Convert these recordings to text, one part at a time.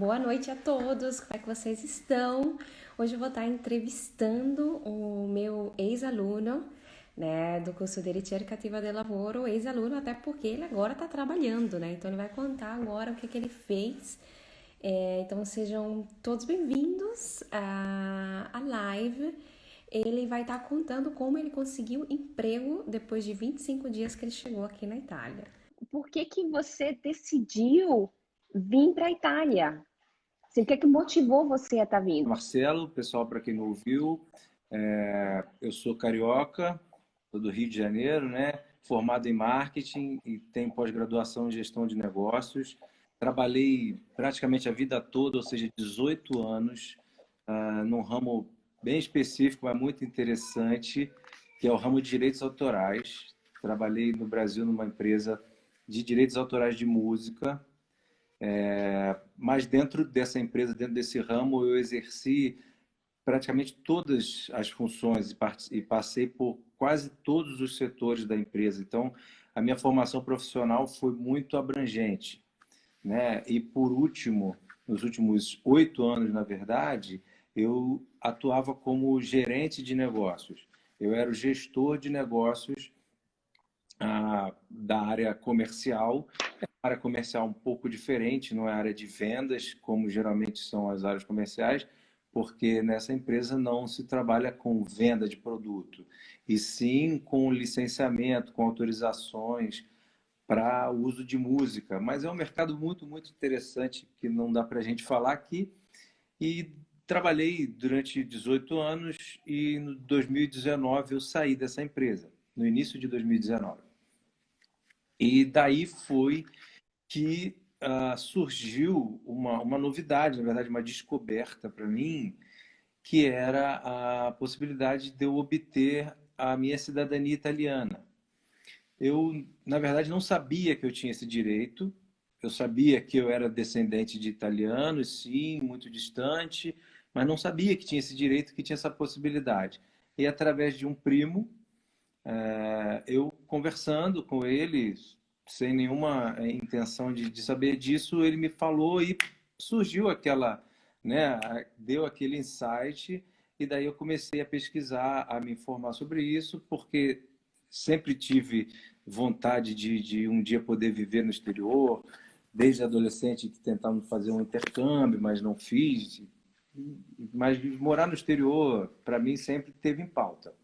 Boa noite a todos, como é que vocês estão? Hoje eu vou estar entrevistando o meu ex-aluno, né, do curso de Ricercativa del Lavoro, ex-aluno até porque ele agora está trabalhando, né? Então ele vai contar agora o que ele fez. Então sejam todos bem-vindos à live. Ele vai estar contando como ele conseguiu emprego depois de 25 dias que ele chegou aqui na Itália. Por que que você decidiu vir para a Itália? Assim, o que que motivou você a estar vindo? Marcelo, pessoal, para quem não ouviu, eu sou carioca, sou do Rio de Janeiro, né? Formado em marketing e tenho pós-graduação em gestão de negócios. Trabalhei praticamente a vida toda, ou seja, 18 anos, num ramo bem específico, mas muito interessante, que é o ramo de direitos autorais. Trabalhei no Brasil numa empresa de direitos autorais de música. Mas dentro dessa empresa, dentro desse ramo, eu exerci praticamente todas as funções e passei por quase todos os setores da empresa. Então, a minha formação profissional foi muito abrangente, né? E por último, nos últimos 8 anos, na verdade, eu atuava como gerente de negócios. Eu era o gestor de negócios da área comercial. A área comercial um pouco diferente, não é a área de vendas, como geralmente são as áreas comerciais, porque nessa empresa não se trabalha com venda de produto, e sim com licenciamento, com autorizações para uso de música. Mas é um mercado muito, muito interessante que não dá para a gente falar aqui. E trabalhei durante 18 anos e em 2019 eu saí dessa empresa, no início de 2019. E daí foi que surgiu uma novidade, na verdade, uma descoberta para mim, que era a possibilidade de eu obter a minha cidadania italiana. Eu, na verdade, não sabia que eu tinha esse direito. Eu sabia que eu era descendente de italianos, sim, muito distante, mas não sabia que tinha esse direito, que tinha essa possibilidade. E através de um primo, eu conversando com ele, sem nenhuma intenção de saber disso, ele me falou e surgiu aquela, né, deu aquele insight, e daí eu comecei a pesquisar, a me informar sobre isso, porque sempre tive vontade de um dia poder viver no exterior, desde adolescente que tentava fazer um intercâmbio, mas não fiz. Mas morar no exterior, para mim, sempre teve em pauta.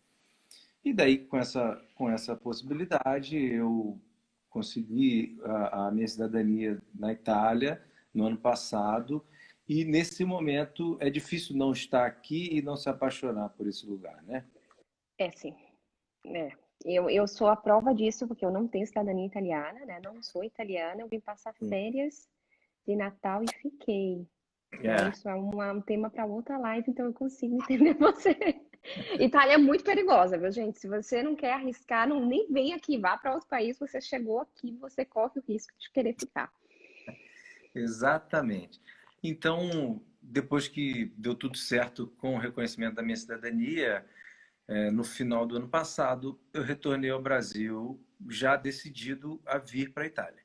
E daí, com essa possibilidade, eu consegui a minha cidadania na Itália no ano passado. E nesse momento é difícil não estar aqui e não se apaixonar por esse lugar, né? É, sim. É. Eu sou a prova disso, porque eu não tenho cidadania italiana, né? Não sou italiana, eu vim passar férias de Natal e fiquei. Né? É, Isso é um tema para outra live, então eu consigo entender você. Itália é muito perigosa, viu, gente? Se você não quer arriscar, não, nem vem aqui, vá para outro país. Você chegou aqui, você corre o risco de querer ficar. exatamente. Então, depois que deu tudo certo com o reconhecimento da minha cidadania, no final do ano passado, eu retornei ao Brasil já decidido a vir para a Itália.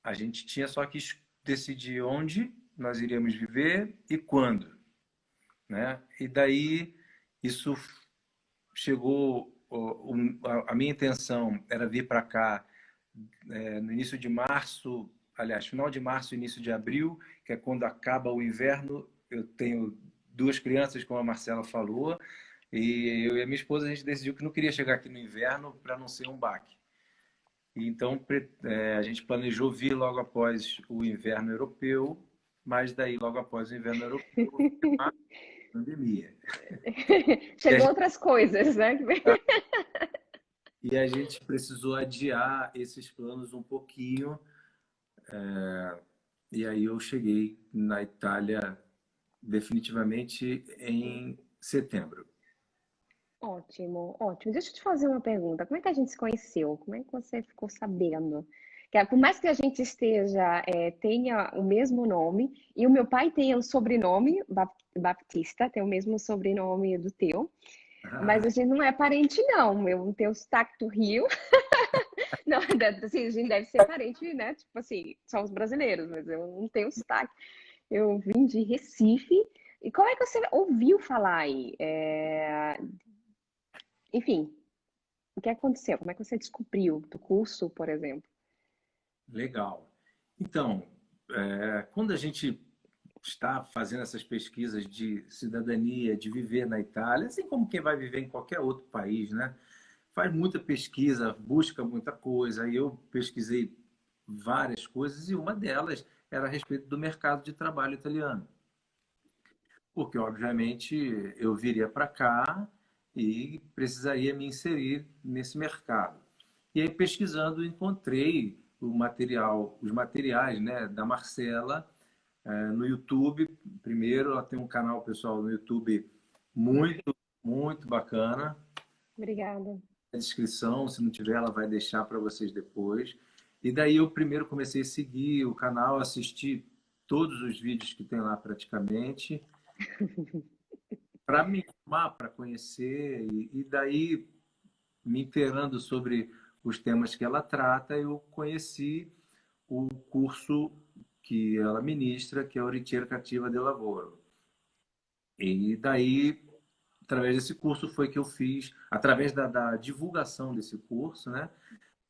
A gente tinha só que decidir onde nós iríamos viver e quando, né? E daí isso chegou, a minha intenção era vir para cá no início de março, aliás, final de março, início de abril, que é quando acaba o inverno. Eu tenho duas crianças, como a Marcela falou, e eu e a minha esposa, a gente decidiu que não queria chegar aqui no inverno para não ser um baque. Então, a gente planejou vir logo após o inverno europeu, mas daí, logo após o inverno europeu, a pandemia. E a Chegou gente, outras coisas, né? e a gente precisou adiar esses planos um pouquinho, e aí eu cheguei na Itália definitivamente em setembro. Ótimo, ótimo. Deixa eu te fazer uma pergunta. Como é que a gente se conheceu? Como é que você ficou sabendo? Que, por mais que a gente tenha o mesmo nome, e o meu pai tenha o sobrenome Baptista, tem o mesmo sobrenome do teu, mas Ah, a gente não é parente, não. Eu tenho o sotaque do Rio, Não, assim, a gente deve ser parente, né? Tipo assim, somos brasileiros, mas eu não tenho sotaque. Eu vim de Recife. E como é que você ouviu falar aí? Enfim, o que aconteceu? Como é que você descobriu do curso, por exemplo? Legal. Então, quando a gente está fazendo essas pesquisas de cidadania, de viver na Itália, assim como quem vai viver em qualquer outro país, né? Faz muita pesquisa, busca muita coisa. Aí eu pesquisei várias coisas e uma delas era a respeito do mercado de trabalho italiano. Porque, obviamente, eu viria para cá e precisaria me inserir nesse mercado. E aí, pesquisando, encontrei os materiais, né, da Marcela no YouTube. Primeiro, ela tem um canal pessoal no YouTube muito, muito bacana. Obrigada. Na descrição, se não tiver, ela vai deixar para vocês depois. E daí eu primeiro comecei a seguir o canal, assistir todos os vídeos que tem lá praticamente para me informar, para conhecer, e daí, me inteirando sobre os temas que ela trata, eu conheci o curso que ela ministra, que é o Ricerca Attiva del Lavoro. E daí, através desse curso, foi que eu fiz, através da divulgação desse curso, né,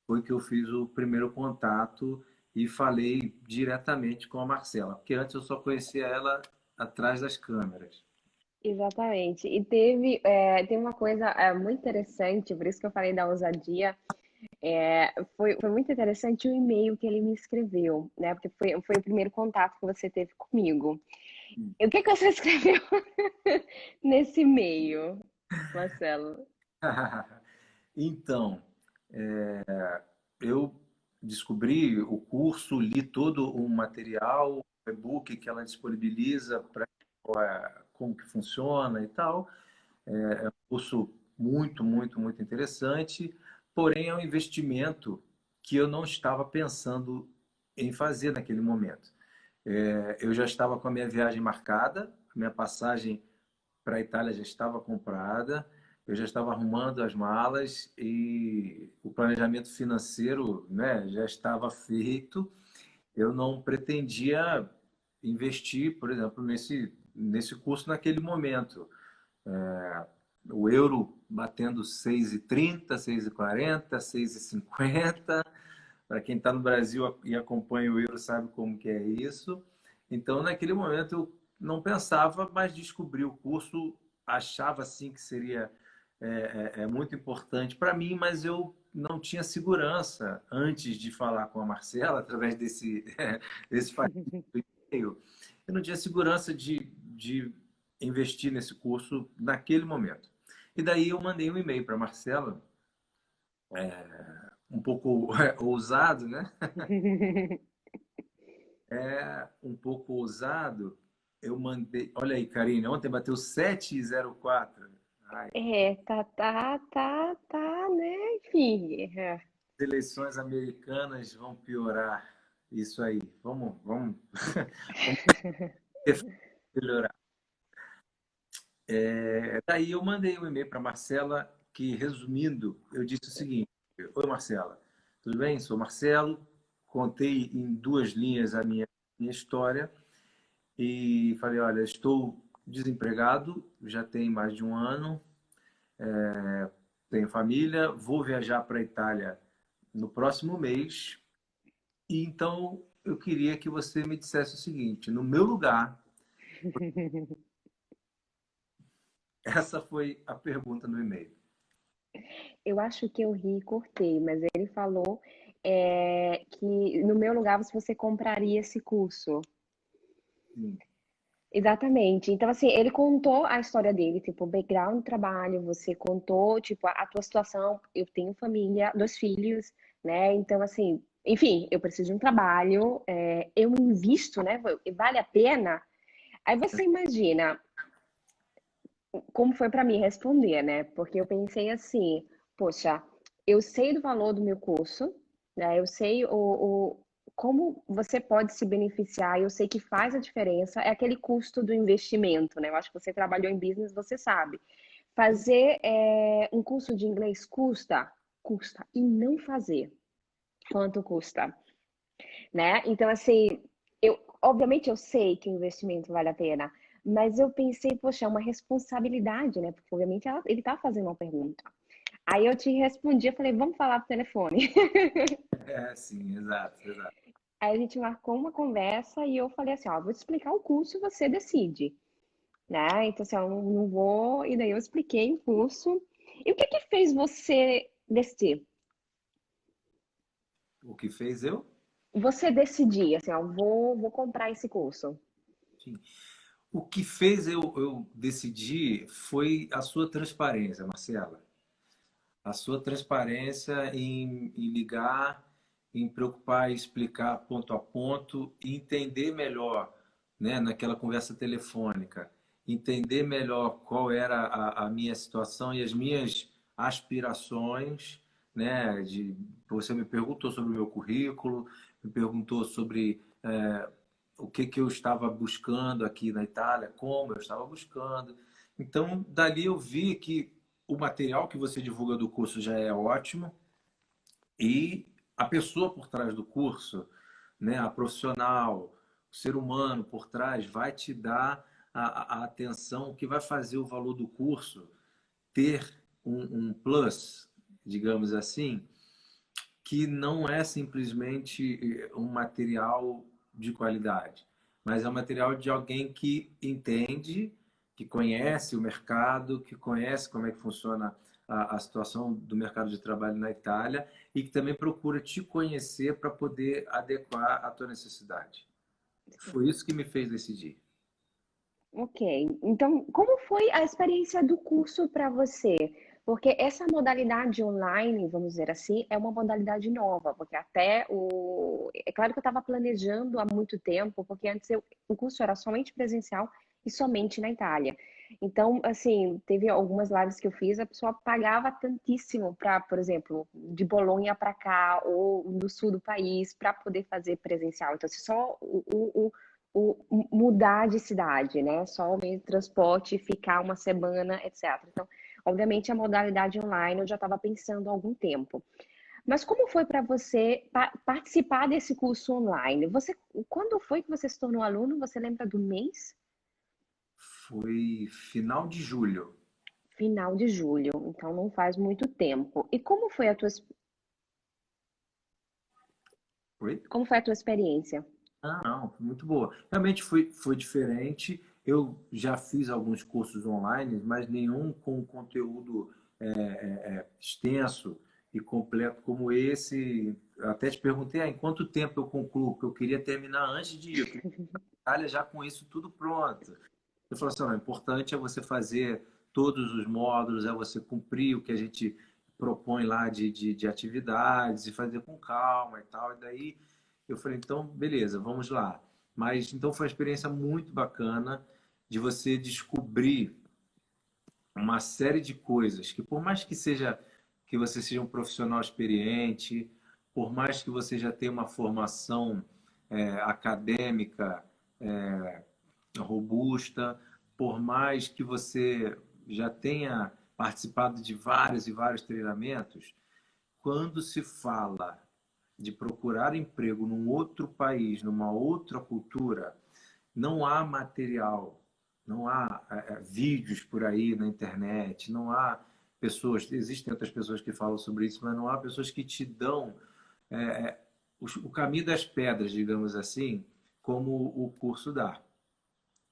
foi que eu fiz o primeiro contato e falei diretamente com a Marcela, porque antes eu só conhecia ela atrás das câmeras. Exatamente. E tem uma coisa muito interessante, por isso que eu falei da ousadia. Foi muito interessante o e-mail que ele me escreveu, né? Porque foi o primeiro contato que você teve comigo. E o que que você escreveu nesse e-mail, Marcelo? Então, eu descobri o curso, li todo o material, o e-book que ela disponibiliza para como que funciona e tal. É um curso muito, muito, muito interessante, porém é um investimento que eu não estava pensando em fazer naquele momento. Eu já estava com a minha viagem marcada, a minha passagem para a Itália já estava comprada, eu já estava arrumando as malas e o planejamento financeiro, né, já estava feito. Eu não pretendia investir, por exemplo, nesse curso naquele momento. O euro batendo 6,30, 6,40, 6,50. Para quem está no Brasil e acompanha o euro sabe como que é isso. Então, naquele momento, eu não pensava, mas descobri o curso, achava assim que seria muito importante para mim, mas eu não tinha segurança antes de falar com a Marcela, através desse e-mail. Eu não tinha segurança de investir nesse curso naquele momento. E daí eu mandei um e-mail para a Marcela, um pouco ousado, né? Um pouco ousado. Eu mandei. Olha aí, Karine, ontem bateu 7,04. Ai, Tá, né? Enfim, as eleições americanas vão piorar isso aí. Vamos melhorar. Daí eu mandei um e-mail para Marcela que, resumindo, eu disse o seguinte: Oi, Marcela, tudo bem? Sou Marcelo. Contei em duas linhas a minha história e falei: olha, estou desempregado, já tem mais de um ano, tenho família, vou viajar para a Itália no próximo mês, e então eu queria que você me dissesse o seguinte: no meu lugar, essa foi a pergunta no e-mail. eu acho que eu ri e cortei, mas ele falou que no meu lugar você compraria esse curso. Sim. Exatamente. Então, assim, ele contou a história dele, tipo, o background do trabalho, você contou, tipo, a tua situação. Eu tenho família, dois filhos, né? Então, assim, enfim, eu preciso de um trabalho, eu invisto, né? Vale a pena? Aí você imagina como foi para mim responder, né? Porque eu pensei assim, poxa, eu sei do valor do meu curso, né? Eu sei como você pode se beneficiar, eu sei que faz a diferença, é aquele custo do investimento, né? Eu acho que você trabalhou em business, você sabe. Fazer um curso de inglês custa, e não fazer. Quanto custa, né? Então, assim, obviamente eu sei que o investimento vale a pena, mas eu pensei, poxa, é uma responsabilidade, né? Porque obviamente ele tá fazendo uma pergunta. Aí eu te respondi, eu falei, vamos falar por telefone. É, sim, exato, exato. Aí a gente marcou uma conversa e eu falei assim, ó, vou te explicar o curso e você decide, né? Então, assim, eu não vou... E daí eu expliquei o curso. E o que que fez você decidir? O que fez eu? Você decidir, assim, ó, vou comprar esse curso. Sim. O que fez eu decidir foi a sua transparência, Marcela. A sua transparência em ligar, em preocupar e explicar ponto a ponto e entender melhor, né, naquela conversa telefônica, entender melhor qual era a minha situação e as minhas aspirações, né, você me perguntou sobre o meu currículo, me perguntou sobre o que que eu estava buscando aqui na Itália, como eu estava buscando. Então, dali eu vi que o material que você divulga do curso já é ótimo e a pessoa por trás do curso, né, a profissional, o ser humano por trás, vai te dar a atenção que vai fazer o valor do curso ter um plus, digamos assim, que não é simplesmente um material de qualidade, mas é um material de alguém que entende, que conhece o mercado, que conhece como é que funciona a situação do mercado de trabalho na Itália e que também procura te conhecer para poder adequar à tua necessidade. Foi isso que me fez decidir. Ok, então como foi a experiência do curso para você? Porque essa modalidade online, vamos dizer assim, é uma modalidade nova, porque até o... É claro que eu estava planejando há muito tempo, porque antes o curso era somente presencial e somente na Itália. Então, assim, teve algumas lives que eu fiz, a pessoa pagava tantíssimo para, por exemplo, de Bolonha para cá ou do sul do país para poder fazer presencial. Então, assim, só mudar de cidade, né? Só o meio de transporte, ficar uma semana, etc. Então, obviamente, a modalidade online eu já estava pensando há algum tempo. Mas como foi para você participar desse curso online? Quando foi que você se tornou aluno? Você lembra do mês? Foi final de julho. Final de julho, então não faz muito tempo. E Oi? como foi a tua experiência? Ah, não, foi muito boa. Realmente foi diferente. Eu já fiz alguns cursos online, mas nenhum com conteúdo extenso e completo como esse. Eu até te perguntei, em quanto tempo eu concluo? Porque eu queria terminar antes de ir. Eu queria ir Itália já com isso tudo pronto. Eu falei assim, ó, o importante é você fazer todos os módulos, é você cumprir o que a gente propõe lá de atividades e fazer com calma e tal. E daí eu falei, então, beleza, vamos lá. Mas então foi uma experiência muito bacana de você descobrir uma série de coisas que por mais que você seja um profissional experiente, por mais que você já tenha uma formação acadêmica robusta, por mais que você já tenha participado de vários e vários treinamentos, quando se fala de procurar emprego num outro país, numa outra cultura, não há material, não há vídeos por aí na internet, não há pessoas, existem outras pessoas que falam sobre isso, mas não há pessoas que te dão o caminho das pedras, digamos assim, como o curso dá.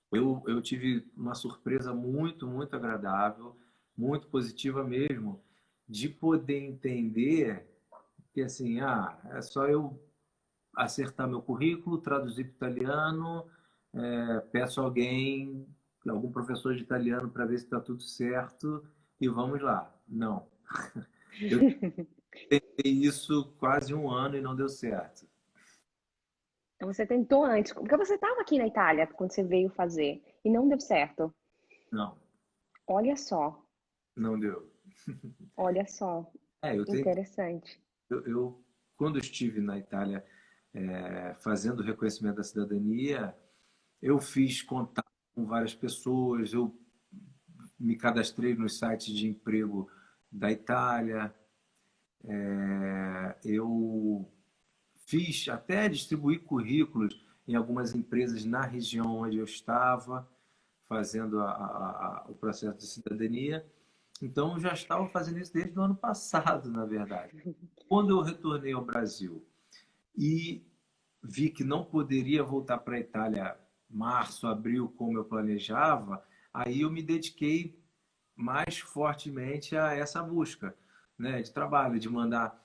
Eu tive uma surpresa muito, muito agradável, muito positiva mesmo, de poder entender que assim, é só eu acertar meu currículo, traduzir para o italiano, peço alguém, algum professor de italiano para ver se está tudo certo e vamos lá. Não. Eu tentei isso quase um ano e não deu certo. Então você tentou antes, porque você estava aqui na Itália quando você veio fazer e não deu certo. Não, Olha só, não deu. olha só, Eu tentei, interessante. eu quando estive na Itália fazendo o reconhecimento da cidadania, eu fiz contato com várias pessoas, eu me cadastrei nos sites de emprego da Itália, eu fiz até distribuir currículos em algumas empresas na região onde eu estava, fazendo o processo de cidadania. Então, eu já estava fazendo isso desde o ano passado, na verdade. Quando eu retornei ao Brasil e vi que não poderia voltar para a Itália março, abril, como eu planejava, aí eu me dediquei mais fortemente a essa busca, né, de trabalho, de mandar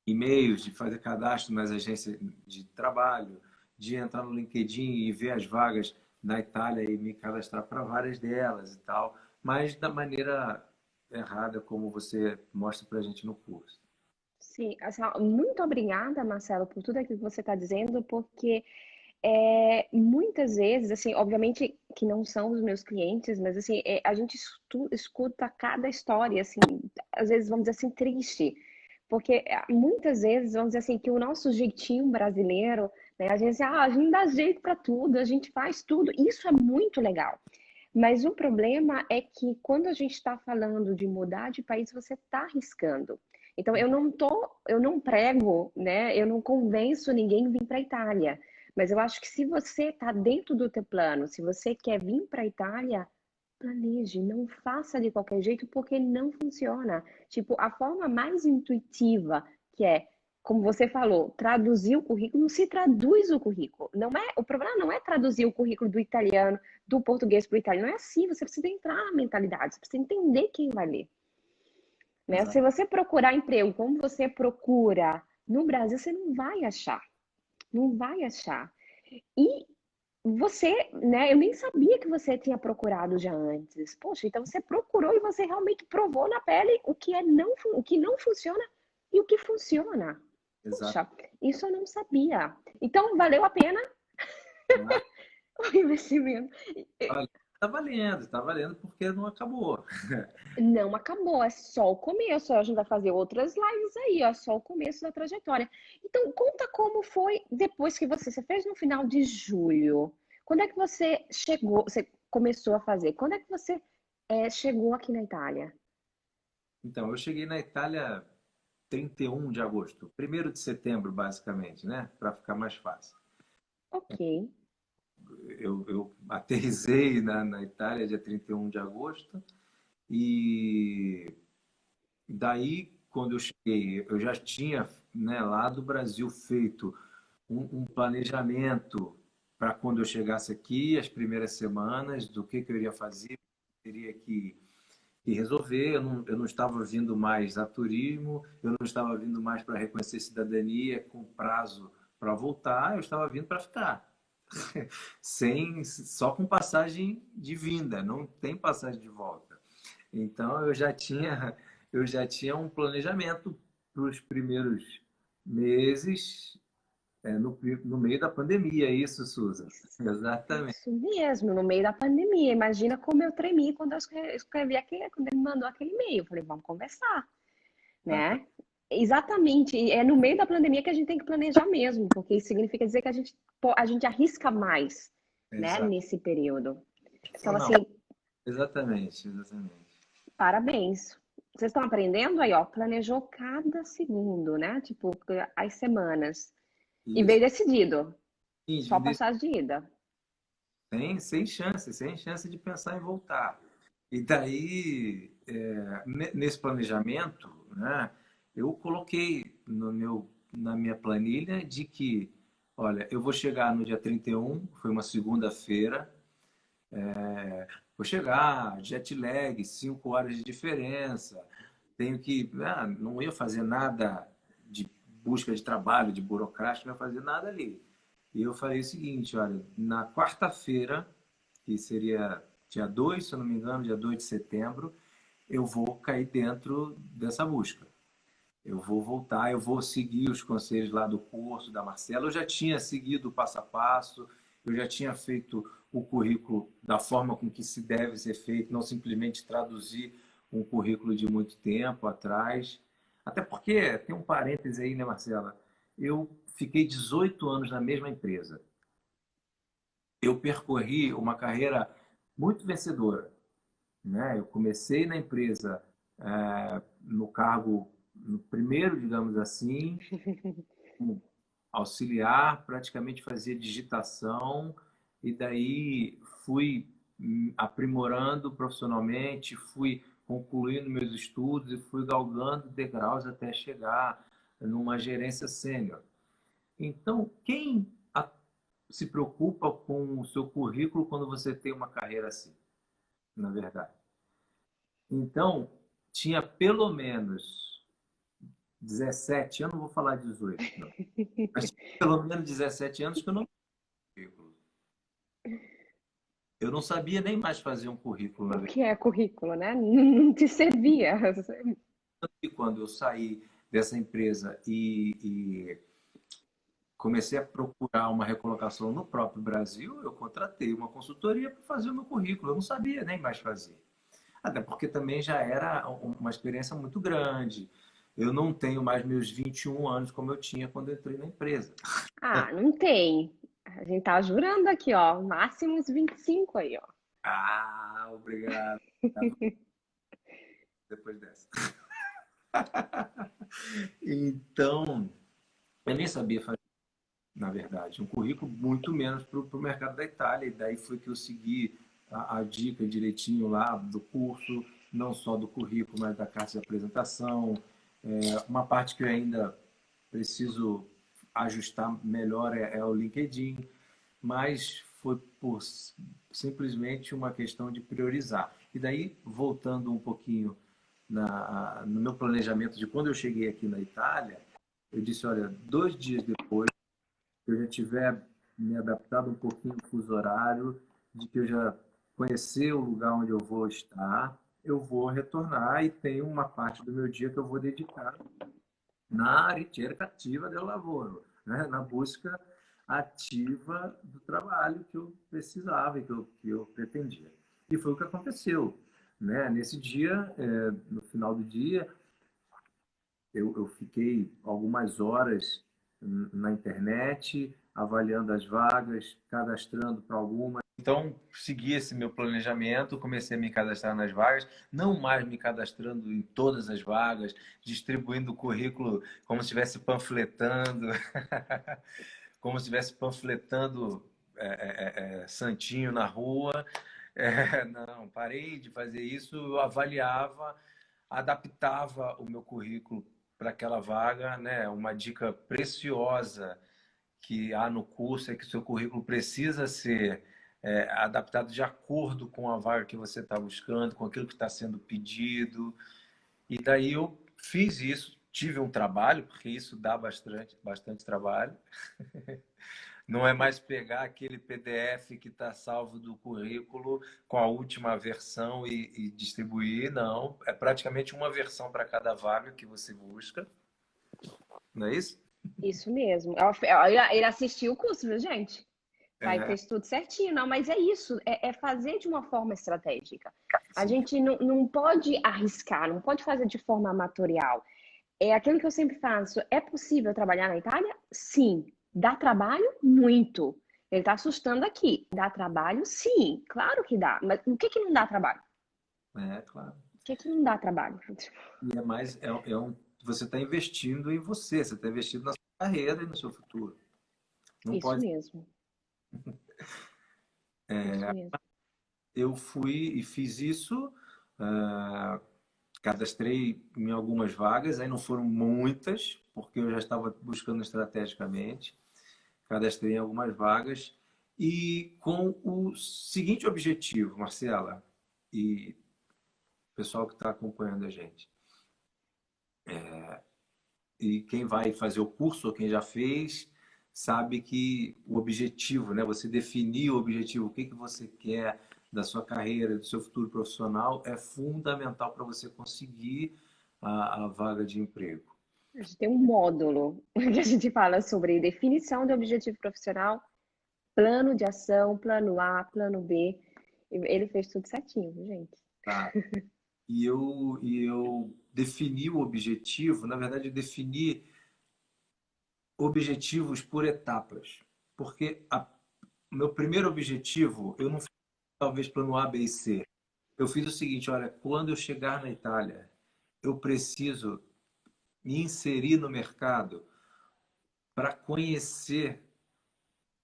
e-mails, de fazer cadastro nas agências de trabalho, de entrar no LinkedIn e ver as vagas na Itália e me cadastrar para várias delas e tal, mas da maneira errada como você mostra para a gente no curso. Sim, assim, ó, muito obrigada, Marcelo, por tudo aquilo que você está dizendo, porque muitas vezes, assim, obviamente que não são os meus clientes, mas assim, a gente escuta cada história, assim, às vezes vamos dizer assim, triste, porque muitas vezes, vamos dizer assim, que o nosso jeitinho brasileiro, né, a gente dá jeito para tudo, a gente faz tudo, isso é muito legal. Mas o problema é que quando a gente está falando de mudar de país, você está arriscando. Então, eu não prego, né? Eu não convenço ninguém a vir para a Itália. Mas eu acho que se você está dentro do teu plano, se você quer vir para a Itália, planeje, não faça de qualquer jeito porque não funciona. Tipo, a forma mais intuitiva que é, como você falou, traduzir o currículo, não se traduz o currículo. Não é, o problema não é traduzir o currículo do italiano, do português para o italiano. Não é assim, você precisa entrar na mentalidade, você precisa entender quem vai ler. Né? Se Exato. você procurar emprego como você procura no Brasil, você não vai achar. Não vai achar. E você, né? Eu nem sabia que você tinha procurado já antes. Poxa, então você procurou e você realmente provou na pele o que não funciona e o que funciona. Exato. Poxa, isso eu não sabia. Então valeu a pena o investimento. Tá valendo porque não acabou. Não acabou, é só o começo. A gente vai fazer outras lives aí, ó, só o começo da trajetória. Então, conta como foi depois que você fez no final de julho. Quando é que você chegou, você começou a fazer? Quando é que você chegou aqui na Itália? Então, eu cheguei na Itália 31 de agosto, 1º de setembro, basicamente, né? Para ficar mais fácil. Ok. Eu aterrissei na Itália dia 31 de agosto e daí, quando eu cheguei, eu já tinha, né, lá do Brasil feito um planejamento para quando eu chegasse aqui, as primeiras semanas, do que eu iria fazer, teria que resolver. Eu não estava vindo mais a turismo, eu não estava vindo mais para reconhecer cidadania com prazo para voltar, eu estava vindo para ficar. Só com passagem de vinda, não tem passagem de volta. Então eu já tinha um planejamento para os primeiros meses, no meio da pandemia, isso, Susan. Exatamente. Isso mesmo, no meio da pandemia. Imagina como eu tremi quando eu escrevi aquele, quando ele me mandou aquele e-mail. Eu falei, vamos conversar, né? Exatamente. E é no meio da pandemia que a gente tem que planejar mesmo, porque isso significa dizer que a gente arrisca mais, né, Exato. nesse período. Então, Não, assim, exatamente, exatamente. parabéns. Vocês estão aprendendo aí, ó, planejou cada segundo, né? Tipo, as semanas. E Isso. veio decidido, só Sim, passagem de ida. sem chance de pensar em voltar. E daí, nesse planejamento, né, eu coloquei na minha planilha de que, olha, eu vou chegar no dia 31, foi uma segunda-feira, vou chegar, jet lag, 5 horas de diferença, tenho que, não ia fazer nada de busca de trabalho, de burocrático, não ia fazer nada ali. E eu falei o seguinte, olha, na quarta-feira, que seria dia 2, se eu não me engano, dia 2 de setembro, eu vou cair dentro dessa busca. Eu vou voltar, eu vou seguir os conselhos lá do curso da Marcela. Eu já tinha seguido o passo a passo, eu já tinha feito o currículo da forma com que se deve ser feito, não simplesmente traduzir um currículo de muito tempo atrás. Até porque, tem um parêntese aí, né, Marcela? Eu fiquei 18 anos na mesma empresa. Eu percorri uma carreira muito vencedora, né? Eu comecei na empresa no cargo no primeiro, digamos assim, como auxiliar, praticamente fazia digitação, e daí fui aprimorando profissionalmente, fui concluindo meus estudos e fui galgando degraus até chegar numa gerência sênior. Então, quem se preocupa com o seu currículo quando você tem uma carreira assim, na verdade? Então, tinha pelo menos 17, eu não vou falar 18, não, mas tinha pelo menos 17 anos que eu não tinha currículo. Eu não sabia nem mais fazer um currículo, na O verdade. que é currículo, né? Não te servia. E quando eu saí dessa empresa e comecei a procurar uma recolocação no próprio Brasil, eu contratei uma consultoria para fazer o meu currículo. Eu não sabia nem mais fazer. Até porque também já era uma experiência muito grande. Eu não tenho mais meus 21 anos como eu tinha quando eu entrei na empresa. Ah, não tem. A gente tá jurando aqui, ó. Máximo uns 25 aí, ó. Ah, obrigado. Depois dessa. Então, eu nem sabia fazer, na verdade, um currículo muito menos para o mercado da Itália. E daí foi que eu segui a dica direitinho lá do curso, não só do currículo, mas da carta de apresentação. Uma parte que eu ainda preciso ajustar melhor é o LinkedIn, mas foi por simplesmente uma questão de priorizar. E daí, voltando um pouquinho no meu planejamento de quando eu cheguei aqui na Itália, eu disse, olha, 2 dias depois que eu já tiver me adaptado um pouquinho ao fuso horário, de que eu já conhecer o lugar onde eu vou estar, eu vou retornar e tenho uma parte do meu dia que eu vou dedicar na ricerca ativa del lavoro, né? Na busca ativa do trabalho que eu precisava e que eu pretendia. E foi o que aconteceu. Né? Nesse dia, no final do dia, eu fiquei algumas horas na internet, avaliando as vagas, cadastrando para algumas. Então, segui esse meu planejamento, comecei a me cadastrar nas vagas, não mais me cadastrando em todas as vagas, distribuindo o currículo como se estivesse panfletando, como se estivesse panfletando santinho na rua. Não, parei de fazer isso, eu avaliava, adaptava o meu currículo para aquela vaga, né? Uma dica preciosa que há no curso é que o seu currículo precisa ser adaptado de acordo com a vaga que você está buscando, com aquilo que está sendo pedido. E daí eu fiz isso, tive um trabalho, porque isso dá bastante trabalho. Não é mais pegar aquele PDF que está salvo do currículo com a última versão e distribuir, não. É praticamente uma versão para cada vaga que você busca, não é isso? Isso mesmo. Ele assistiu o curso, viu, gente? Vai, É, fez tudo certinho, não, mas é isso, é fazer de uma forma estratégica. A sim. gente não pode arriscar, não pode fazer de forma amatorial. É aquilo que eu sempre faço. É possível trabalhar na Itália? Sim. Dá trabalho? Muito. Ele está assustando aqui. Dá trabalho? Sim. Claro que dá. Mas o que que não dá trabalho? Claro. O que que não dá trabalho? E é mais, você está investindo em você está investindo na sua carreira e no seu futuro. Não Isso pode. mesmo. Isso mesmo. Eu fui e fiz isso, ah, cadastrei em algumas vagas, aí não foram muitas, porque eu já estava buscando estrategicamente. Cadastrei em algumas vagas e com o seguinte objetivo, Marcela e pessoal que está acompanhando a gente. E quem vai fazer o curso ou quem já fez, sabe que o objetivo, né? Você definir o objetivo, o que que você quer da sua carreira, do seu futuro profissional, é fundamental para você conseguir a vaga de emprego. A gente tem um módulo que a gente fala sobre definição de objetivo profissional, plano de ação, plano A, plano B. Ele fez tudo certinho, viu, gente? Tá? E eu defini o objetivo, na verdade, eu defini objetivos por etapas. Porque o meu primeiro objetivo, eu não fiz talvez plano A, B e C. Eu fiz o seguinte, olha, quando eu chegar na Itália, eu preciso me inserir no mercado para conhecer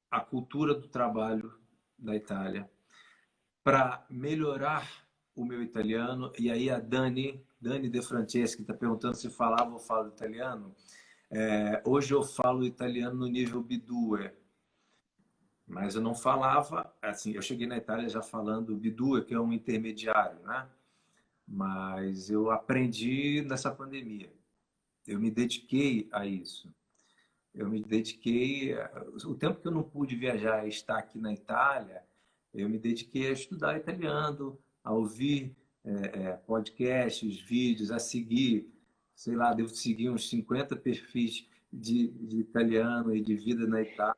a cultura do trabalho da Itália, para melhorar o meu italiano. E aí a Dani De Franceschi está perguntando se falava ou falo italiano. Hoje eu falo italiano no nível B2, mas eu não falava, assim, eu cheguei na Itália já falando B2, que é um intermediário, né? Mas eu aprendi nessa pandemia. Eu me dediquei a isso. Eu me dediquei, o tempo que eu não pude viajar e estar aqui na Itália, eu me dediquei a estudar italiano, a ouvir podcasts, vídeos, a seguir, sei lá, devo seguir uns 50 perfis de italiano e de vida na Itália,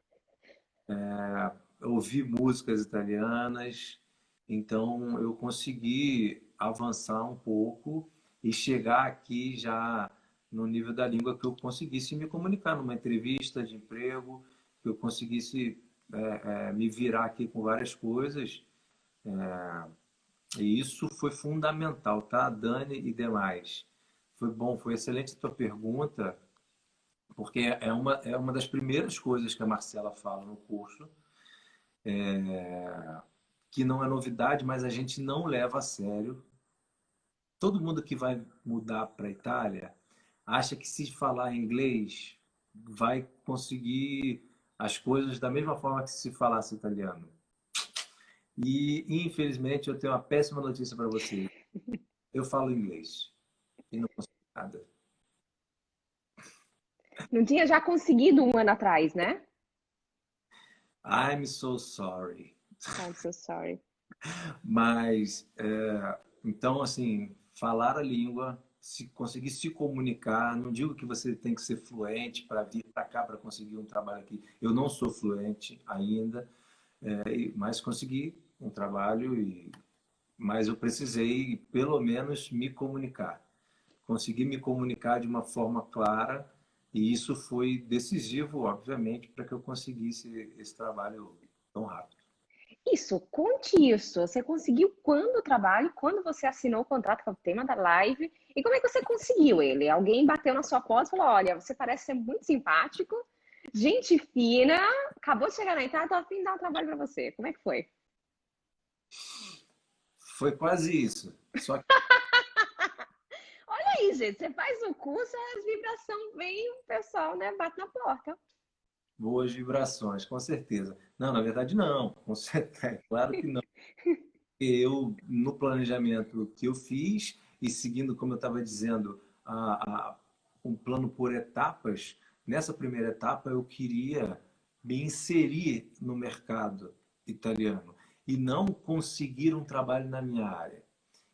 ouvir músicas italianas. Então, eu consegui avançar um pouco e chegar aqui já no nível da língua que eu conseguisse me comunicar numa entrevista de emprego, que eu conseguisse me virar aqui com várias coisas. E isso foi fundamental, tá, Dani e demais? Foi bom, foi excelente a tua pergunta, porque é uma das primeiras coisas que a Marcela fala no curso, que não é novidade, mas a gente não leva a sério. Todo mundo que vai mudar para a Itália acha que se falar inglês vai conseguir as coisas da mesma forma que se falasse italiano. E, infelizmente, eu tenho uma péssima notícia para você. Eu falo inglês e não consigo nada. Não tinha já conseguido um ano atrás, né? I'm so sorry. I'm so sorry. Mas, então, assim, falar a língua, se conseguir se comunicar, não digo que você tem que ser fluente para vir para cá para conseguir um trabalho aqui. Eu não sou fluente ainda, mas consegui um trabalho, mas eu precisei, pelo menos, me comunicar. Consegui me comunicar de uma forma clara e isso foi decisivo, obviamente, para que eu conseguisse esse trabalho tão rápido. Isso, conte isso. Você conseguiu quando o trabalho, quando você assinou o contrato com o tema da live, e como é que você conseguiu ele? Alguém bateu na sua porta e falou: olha, você parece ser muito simpático, gente fina, acabou de chegar na Itália, tô a fim de dar um trabalho para você. Como é que foi? Foi quase isso. Só que Olha aí, gente, você faz o curso, as vibrações vêm, o pessoal, né, bate na porta. boas vibrações, com certeza. Não, na verdade, não. Com certeza, é claro que não. Eu, no planejamento que eu fiz, e seguindo, como eu estava dizendo, um plano por etapas, nessa primeira etapa eu queria me inserir no mercado italiano e não conseguir um trabalho na minha área.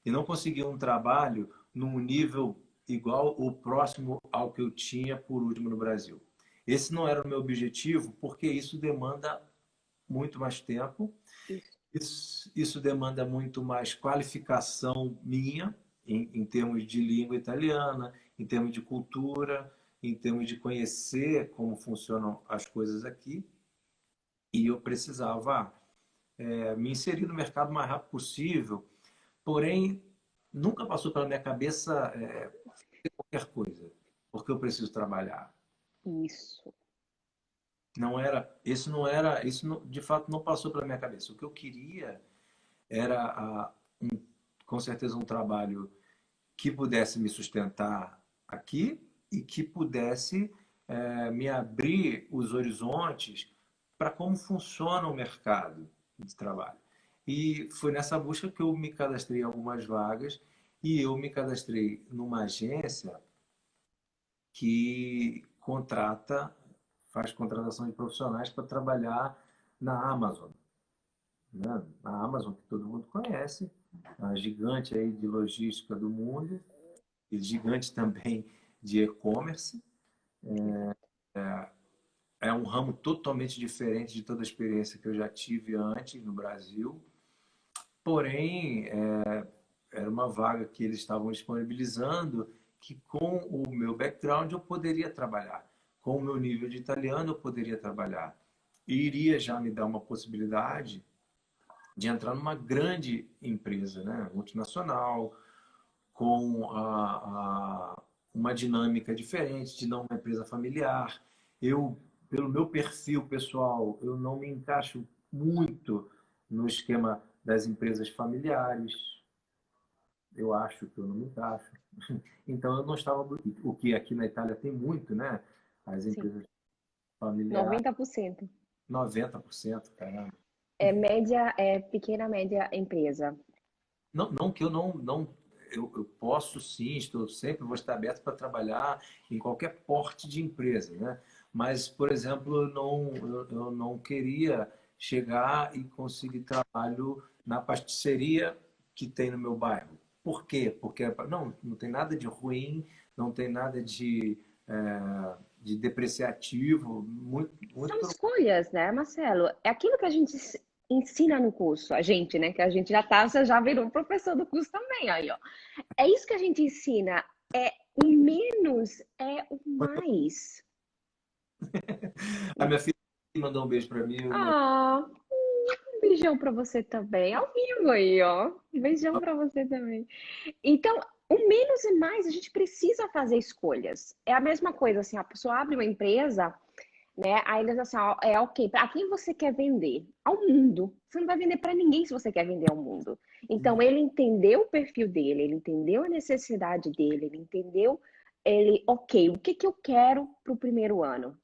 E não conseguir um trabalho num nível igual ou próximo ao que eu tinha por último no Brasil. Esse não era o meu objetivo, porque isso demanda muito mais tempo, Isso. isso demanda muito mais qualificação minha, em termos de língua italiana, em termos de cultura, em termos de conhecer como funcionam as coisas aqui. E eu precisava me inserir no mercado o mais rápido possível, porém, nunca passou pela minha cabeça qualquer coisa, porque eu preciso trabalhar. Isso. Isso não, de fato não passou pela minha cabeça. O que eu queria era, com certeza, um trabalho que pudesse me sustentar aqui e que pudesse me abrir os horizontes para como funciona o mercado de trabalho. E foi nessa busca que eu me cadastrei em algumas vagas e eu me cadastrei numa agência que faz contratação de profissionais para trabalhar na Amazon, né? A Amazon, que todo mundo conhece, a gigante aí de logística do mundo e gigante também de e-commerce. É um ramo totalmente diferente de toda a experiência que eu já tive antes no Brasil. Porém, era uma vaga que eles estavam disponibilizando que com o meu background eu poderia trabalhar. Com o meu nível de italiano eu poderia trabalhar. E iria já me dar uma possibilidade de entrar numa grande empresa, né, multinacional, com uma dinâmica diferente, de não uma empresa familiar. Eu, pelo meu perfil pessoal, eu não me encaixo muito no esquema das empresas familiares. Eu acho que eu não me encaixo. Então eu não estava, o que aqui na Itália tem muito, né? As Sim, empresas familiares, 90%. 90%, caramba. É média, é pequena, média empresa. Não, não que eu não eu posso sim, estou sempre vou estar aberto para trabalhar em qualquer porte de empresa, né? Mas, por exemplo, eu não queria chegar e conseguir trabalho na pasticceria que tem no meu bairro. Por quê? Porque não tem nada de ruim, não tem nada de depreciativo, muito São pelo escolhas, né, Marcelo? É aquilo que a gente ensina no curso, a gente, né? Que a gente já tá, você já virou professor do curso também, aí, ó. É isso que a gente ensina. É o menos é o mais. A minha filha mandou um beijo para mim, eu não Ah, um beijão pra você também, ao vivo aí, ó. Um beijão pra você também. Então, o menos e mais, a gente precisa fazer escolhas. É a mesma coisa, assim, a pessoa abre uma empresa, né? Aí eles assim, ó, é ok, para quem você quer vender? Ao mundo. Você não vai vender para ninguém se você quer vender ao mundo. Então ele entendeu o perfil dele, ele entendeu a necessidade dele, ele entendeu ok, o que que eu quero para o primeiro ano,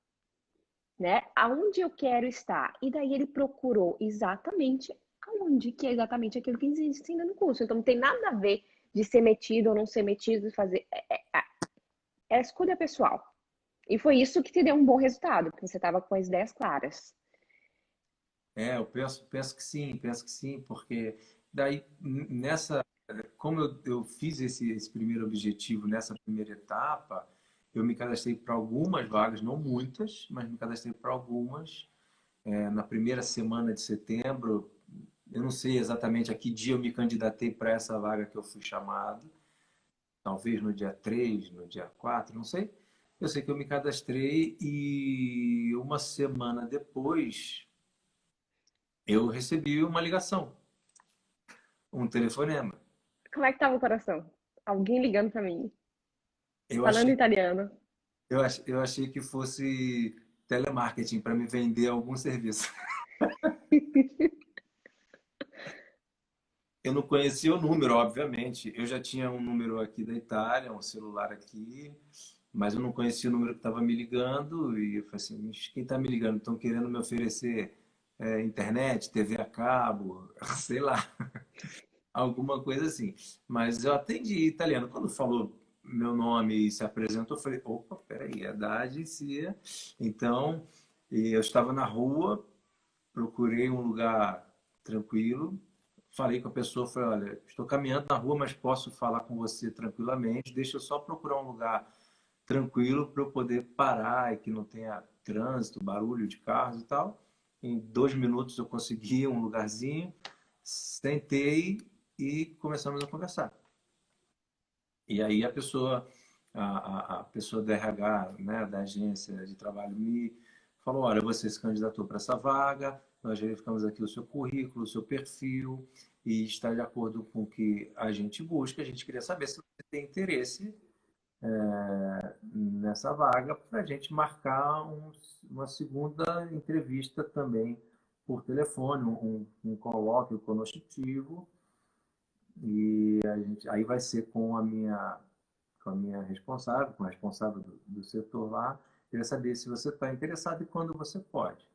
né? Aonde eu quero estar? E daí ele procurou exatamente aonde, que é exatamente aquilo que ensina no curso. Então não tem nada a ver de ser metido ou não ser metido, de fazer. É escolha pessoal. E foi isso que te deu um bom resultado, porque você estava com as ideias claras. eu penso penso que sim, porque daí nessa, como eu fiz esse primeiro objetivo nessa primeira etapa, eu me cadastrei para algumas vagas, não muitas, mas me cadastrei para algumas. Na primeira semana de setembro, eu não sei exatamente a que dia eu me candidatei para essa vaga que eu fui chamado, talvez no dia 3 no dia 4 não sei. Eu sei que eu me cadastrei e uma semana depois eu recebi uma ligação, um telefonema. Como é que tava o coração? Alguém ligando pra mim, Eu falando achei, italiano. eu achei que fosse telemarketing para me vender algum serviço. Eu não conhecia o número, obviamente. Eu já tinha um número aqui da Itália, um celular aqui, mas eu não conhecia o número que estava me ligando. E eu falei assim: "Mas quem está me ligando? Estão querendo me oferecer internet, TV a cabo, sei lá, alguma coisa assim." Mas eu atendi italiano. Quando falou meu nome e se apresentou, eu falei: opa, peraí, é da agência. Então, eu estava na rua, procurei um lugar tranquilo, falei com a pessoa, falei: olha, estou caminhando na rua, mas posso falar com você tranquilamente, deixa eu só procurar um lugar tranquilo para eu poder parar e que não tenha trânsito, barulho de carros e tal. Em 2 minutos eu consegui um lugarzinho, sentei e começamos a conversar. E aí a pessoa do RH, né, da agência de trabalho, me falou: olha, você se candidatou para essa vaga, nós verificamos aqui o seu currículo, o seu perfil, e está de acordo com o que a gente busca. A gente queria saber se você tem interesse nessa vaga para a gente marcar uma segunda entrevista também por telefone, um colóquio conoscitivo, e aí vai ser com a minha responsável, com a responsável do setor lá. Queria saber se você está interessado e quando você pode.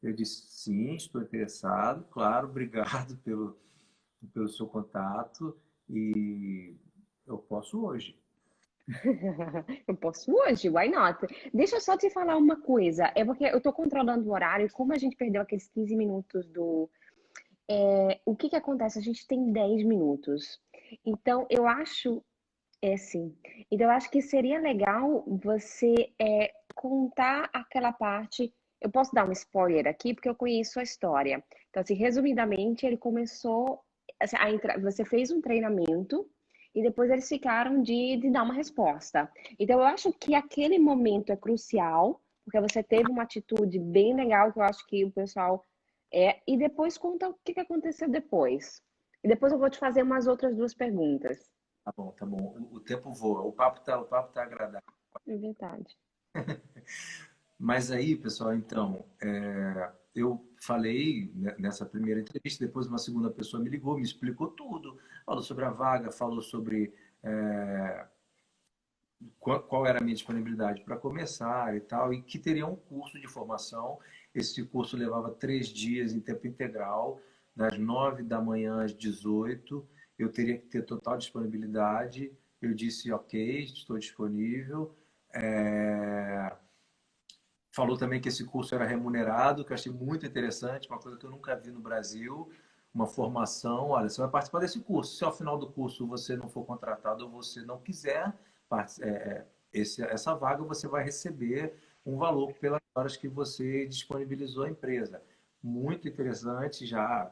Eu disse: sim, estou interessado, claro, obrigado pelo seu contato e eu posso hoje. Eu posso hoje, why not? Deixa eu só te falar uma coisa. É porque eu tô controlando o horário e como a gente perdeu aqueles 15 minutos do. O que que acontece? A gente tem 10 minutos. Então, eu acho. É sim. Então, eu acho que seria legal você contar aquela parte. Eu posso dar um spoiler aqui, porque eu conheço a história. Então, assim, resumidamente, ele começou. Assim, você fez um treinamento e depois eles ficaram de dar uma resposta. Então, eu acho que aquele momento é crucial, porque você teve uma atitude bem legal, que eu acho que o pessoal. E depois conta o que que aconteceu depois. E depois eu vou te fazer umas outras duas perguntas. Tá bom, tá bom. O tempo voa, o papo tá agradável. É verdade. Mas aí, pessoal, então, eu falei nessa primeira entrevista, depois uma segunda pessoa me ligou, me explicou tudo, falou sobre a vaga, falou sobre é, qual era a minha disponibilidade para começar e tal, e que teria um curso de formação. Esse curso levava 3 dias em tempo integral, das 9 da manhã às 18. Eu teria que ter total disponibilidade. Eu disse, ok, estou disponível. É, Falou também que esse curso era remunerado, que eu achei muito interessante, uma coisa que eu nunca vi no Brasil, uma formação. Olha, você vai participar desse curso. Se ao final do curso você não for contratado ou você não quiser essa vaga, você vai receber um valor pelas horas que você disponibilizou à empresa. Muito interessante, já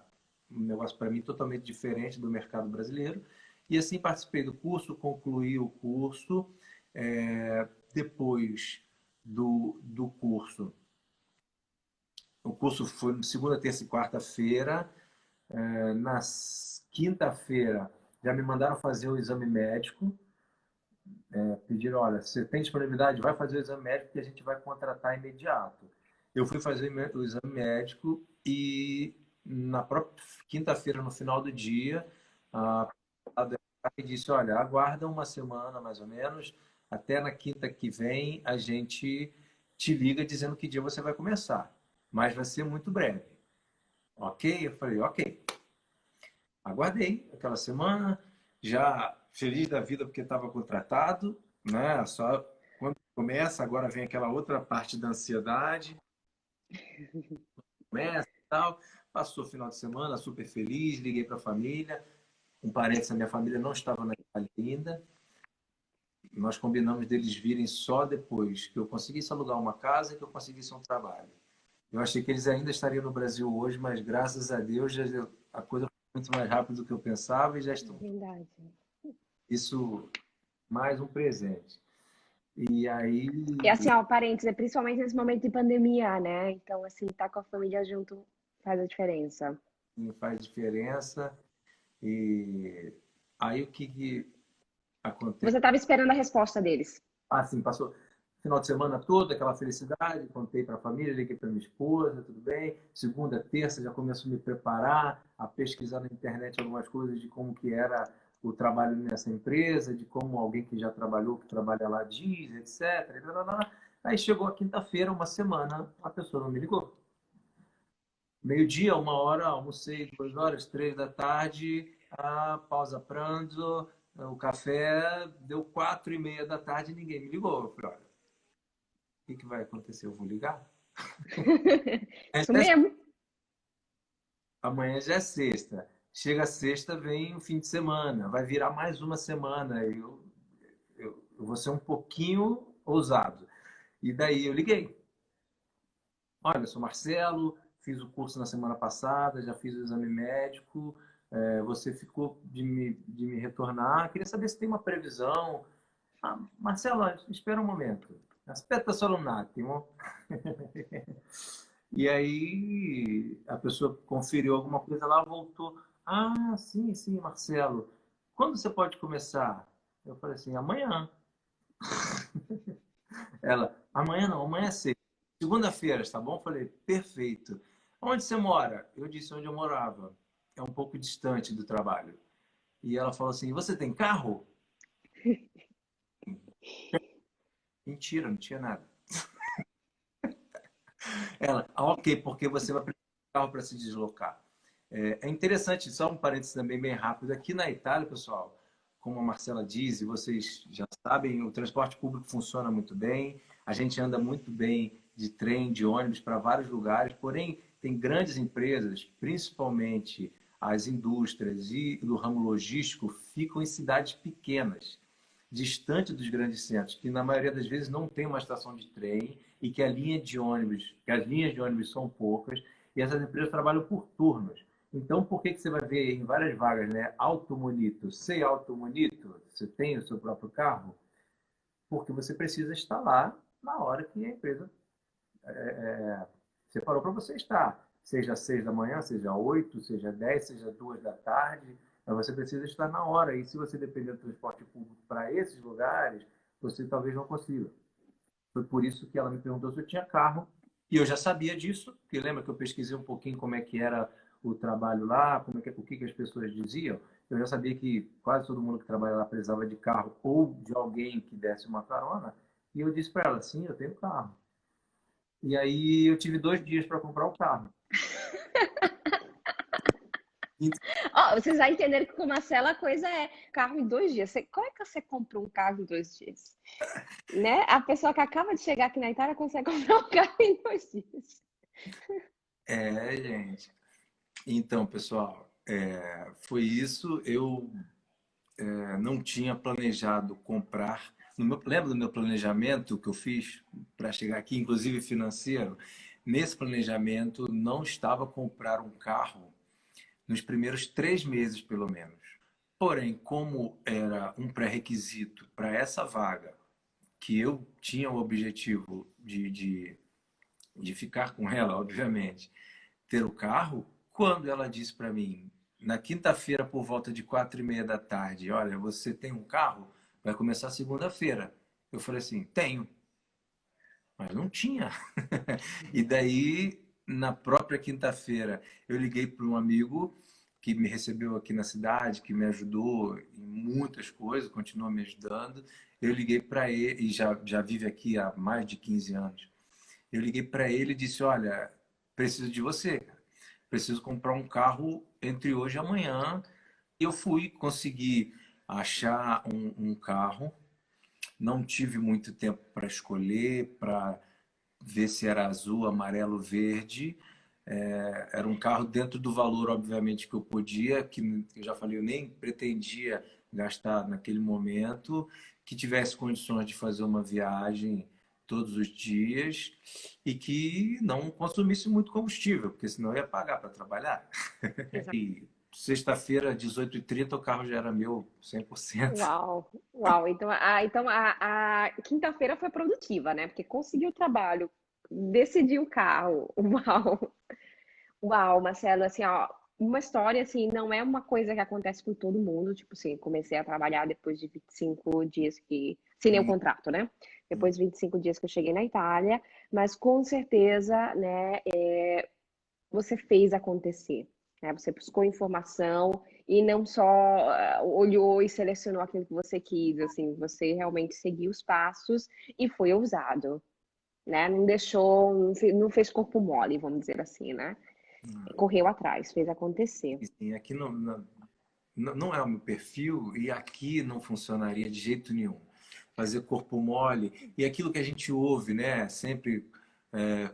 um negócio para mim totalmente diferente do mercado brasileiro. E assim participei do curso, concluí o curso. Depois do curso. O curso foi segunda, terça e quarta-feira. Na quinta-feira já me mandaram fazer o exame médico. Pediram, olha, você tem disponibilidade? Vai fazer o exame médico que a gente vai contratar imediato. Eu fui fazer o exame médico e na própria quinta-feira, no final do dia, a me disse, olha, aguarda uma semana mais ou menos, até na quinta que vem a gente te liga dizendo que dia você vai começar, mas vai ser muito breve. Ok? Eu falei, ok. Aguardei aquela semana, já feliz da vida porque estava contratado, né? Só quando começa, agora vem aquela outra parte da ansiedade, começa e tal. Passou o final de semana, super feliz, liguei para a família. Um parênteses, a minha família não estava na Itália ainda. Nós combinamos deles virem só depois que eu conseguisse alugar uma casa e que eu conseguisse um trabalho. Eu achei que eles ainda estariam no Brasil hoje, mas graças a Deus a coisa foi muito mais rápida do que eu pensava e já É estão. verdade. Isso, mais um presente. E aí E assim, ó, parênteses, principalmente nesse momento de pandemia, né? Então, assim, tá com a família junto faz a diferença. faz diferença. E aí o que acontece? Você estava esperando a resposta deles. Assim, passou o final de semana todo, aquela felicidade, contei para a família, liguei para minha esposa, tudo bem. Segunda, terça, já começo a me preparar, a pesquisar na internet algumas coisas de como que era o trabalho nessa empresa, de como alguém que já trabalhou, que trabalha lá diz, etc. Aí chegou a quinta-feira, uma semana, a pessoa não me ligou. Meio-dia, 1 hora, almocei 2 horas, 3 da tarde, a pausa pranzo, o café, deu 4h30 da tarde e ninguém me ligou. Eu falei, olha, o que vai acontecer? Eu vou ligar? Isso mesmo. Amanhã já é sexta. Chega a sexta, vem o fim de semana. Vai virar mais uma semana. Eu vou ser um pouquinho ousado. E daí eu liguei. Olha, eu sou Marcelo, fiz o curso na semana passada, já fiz o exame médico. Você ficou de me retornar. Queria saber se tem uma previsão. Ah, Marcelo, espera um momento. Aspetta solo un attimo. E aí a pessoa conferiu alguma coisa lá, voltou. Ah, sim, sim, Marcelo. Quando você pode começar? Eu falei assim, amanhã. Ela, amanhã não, amanhã é sexta. Segunda-feira, está bom? Eu falei, perfeito. Onde você mora? Eu disse onde eu morava. É um pouco distante do trabalho. E ela falou assim, você tem carro? Mentira, não tinha nada. Ela, ok, porque você vai precisar de carro para se deslocar. É interessante, só um parênteses também bem rápido. Aqui na Itália, pessoal, como a Marcela diz, e vocês já sabem, o transporte público funciona muito bem, a gente anda muito bem de trem, de ônibus para vários lugares, porém, tem grandes empresas, principalmente as indústrias e do ramo logístico, ficam em cidades pequenas, distante dos grandes centros, que na maioria das vezes não tem uma estação de trem e que que as linhas de ônibus são poucas, e essas empresas trabalham por turnos. Então, por que você vai ver em várias vagas, né? Automonito, sei automonito, você tem o seu próprio carro? Porque você precisa estar lá na hora que a empresa separou para você estar. Seja às 6 da manhã, seja às 8, seja às 10, seja às 2 da tarde. Mas você precisa estar na hora. E se você depender do transporte público para esses lugares, você talvez não consiga. Foi por isso que ela me perguntou se eu tinha carro. E eu já sabia disso, porque lembra que eu pesquisei um pouquinho como é que era o trabalho lá, o que as pessoas diziam. Eu já sabia que quase todo mundo que trabalha lá precisava de carro ou de alguém que desse uma carona. E eu disse para ela, sim, eu tenho carro. E aí eu tive 2 dias para comprar o carro. Ó, vocês já entenderam que com o Marcelo a coisa é carro em 2 dias. Como é que você compra um carro em 2 dias? Né? A pessoa que acaba de chegar aqui na Itália consegue comprar um carro em 2 dias. É, gente. Então, pessoal, foi isso. Eu não tinha planejado comprar. Lembra do meu planejamento que eu fiz para chegar aqui, inclusive financeiro? Nesse planejamento não estava comprar um carro nos primeiros 3 meses, pelo menos. Porém, como era um pré-requisito para essa vaga, que eu tinha o objetivo de ficar com ela, obviamente, ter o carro, quando ela disse para mim, na quinta-feira, por volta de 4h30 da tarde, olha, você tem um carro? Vai começar segunda-feira. Eu falei assim, tenho, mas não tinha. E daí, na própria quinta-feira, eu liguei para um amigo que me recebeu aqui na cidade, que me ajudou em muitas coisas, continua me ajudando. Eu liguei para ele, e já vive aqui há mais de 15 anos. Eu liguei para ele e disse, olha, preciso de você, cara. Preciso comprar um carro entre hoje e amanhã. E eu fui conseguir achar um carro. Não tive muito tempo para escolher, para ver se era azul, amarelo, verde. Era um carro dentro do valor, obviamente, que eu podia, que eu já falei, eu nem pretendia gastar naquele momento, que tivesse condições de fazer uma viagem todos os dias e que não consumisse muito combustível, porque senão eu ia pagar para trabalhar. Exato. E sexta-feira, 18h30, o carro já era meu 100%. Uau, uau. Então a quinta-feira foi produtiva, né? Porque conseguiu o trabalho, decidiu o carro. Uau. Uau, Marcelo, assim, ó, uma história, assim, não é uma coisa que acontece com todo mundo, tipo assim, comecei a trabalhar depois de 25 dias que, assinei o contrato, né? Depois de 25 dias que eu cheguei na Itália, mas com certeza, né, você fez acontecer, né? Você buscou informação e não só olhou e selecionou aquilo que você quis, assim, você realmente seguiu os passos e foi ousado, né? Não deixou, não fez corpo mole, vamos dizer assim, né? Correu atrás, fez acontecer. E sim, aqui não é o meu perfil e aqui não funcionaria de jeito nenhum. Fazer corpo mole e aquilo que a gente ouve, né? Sempre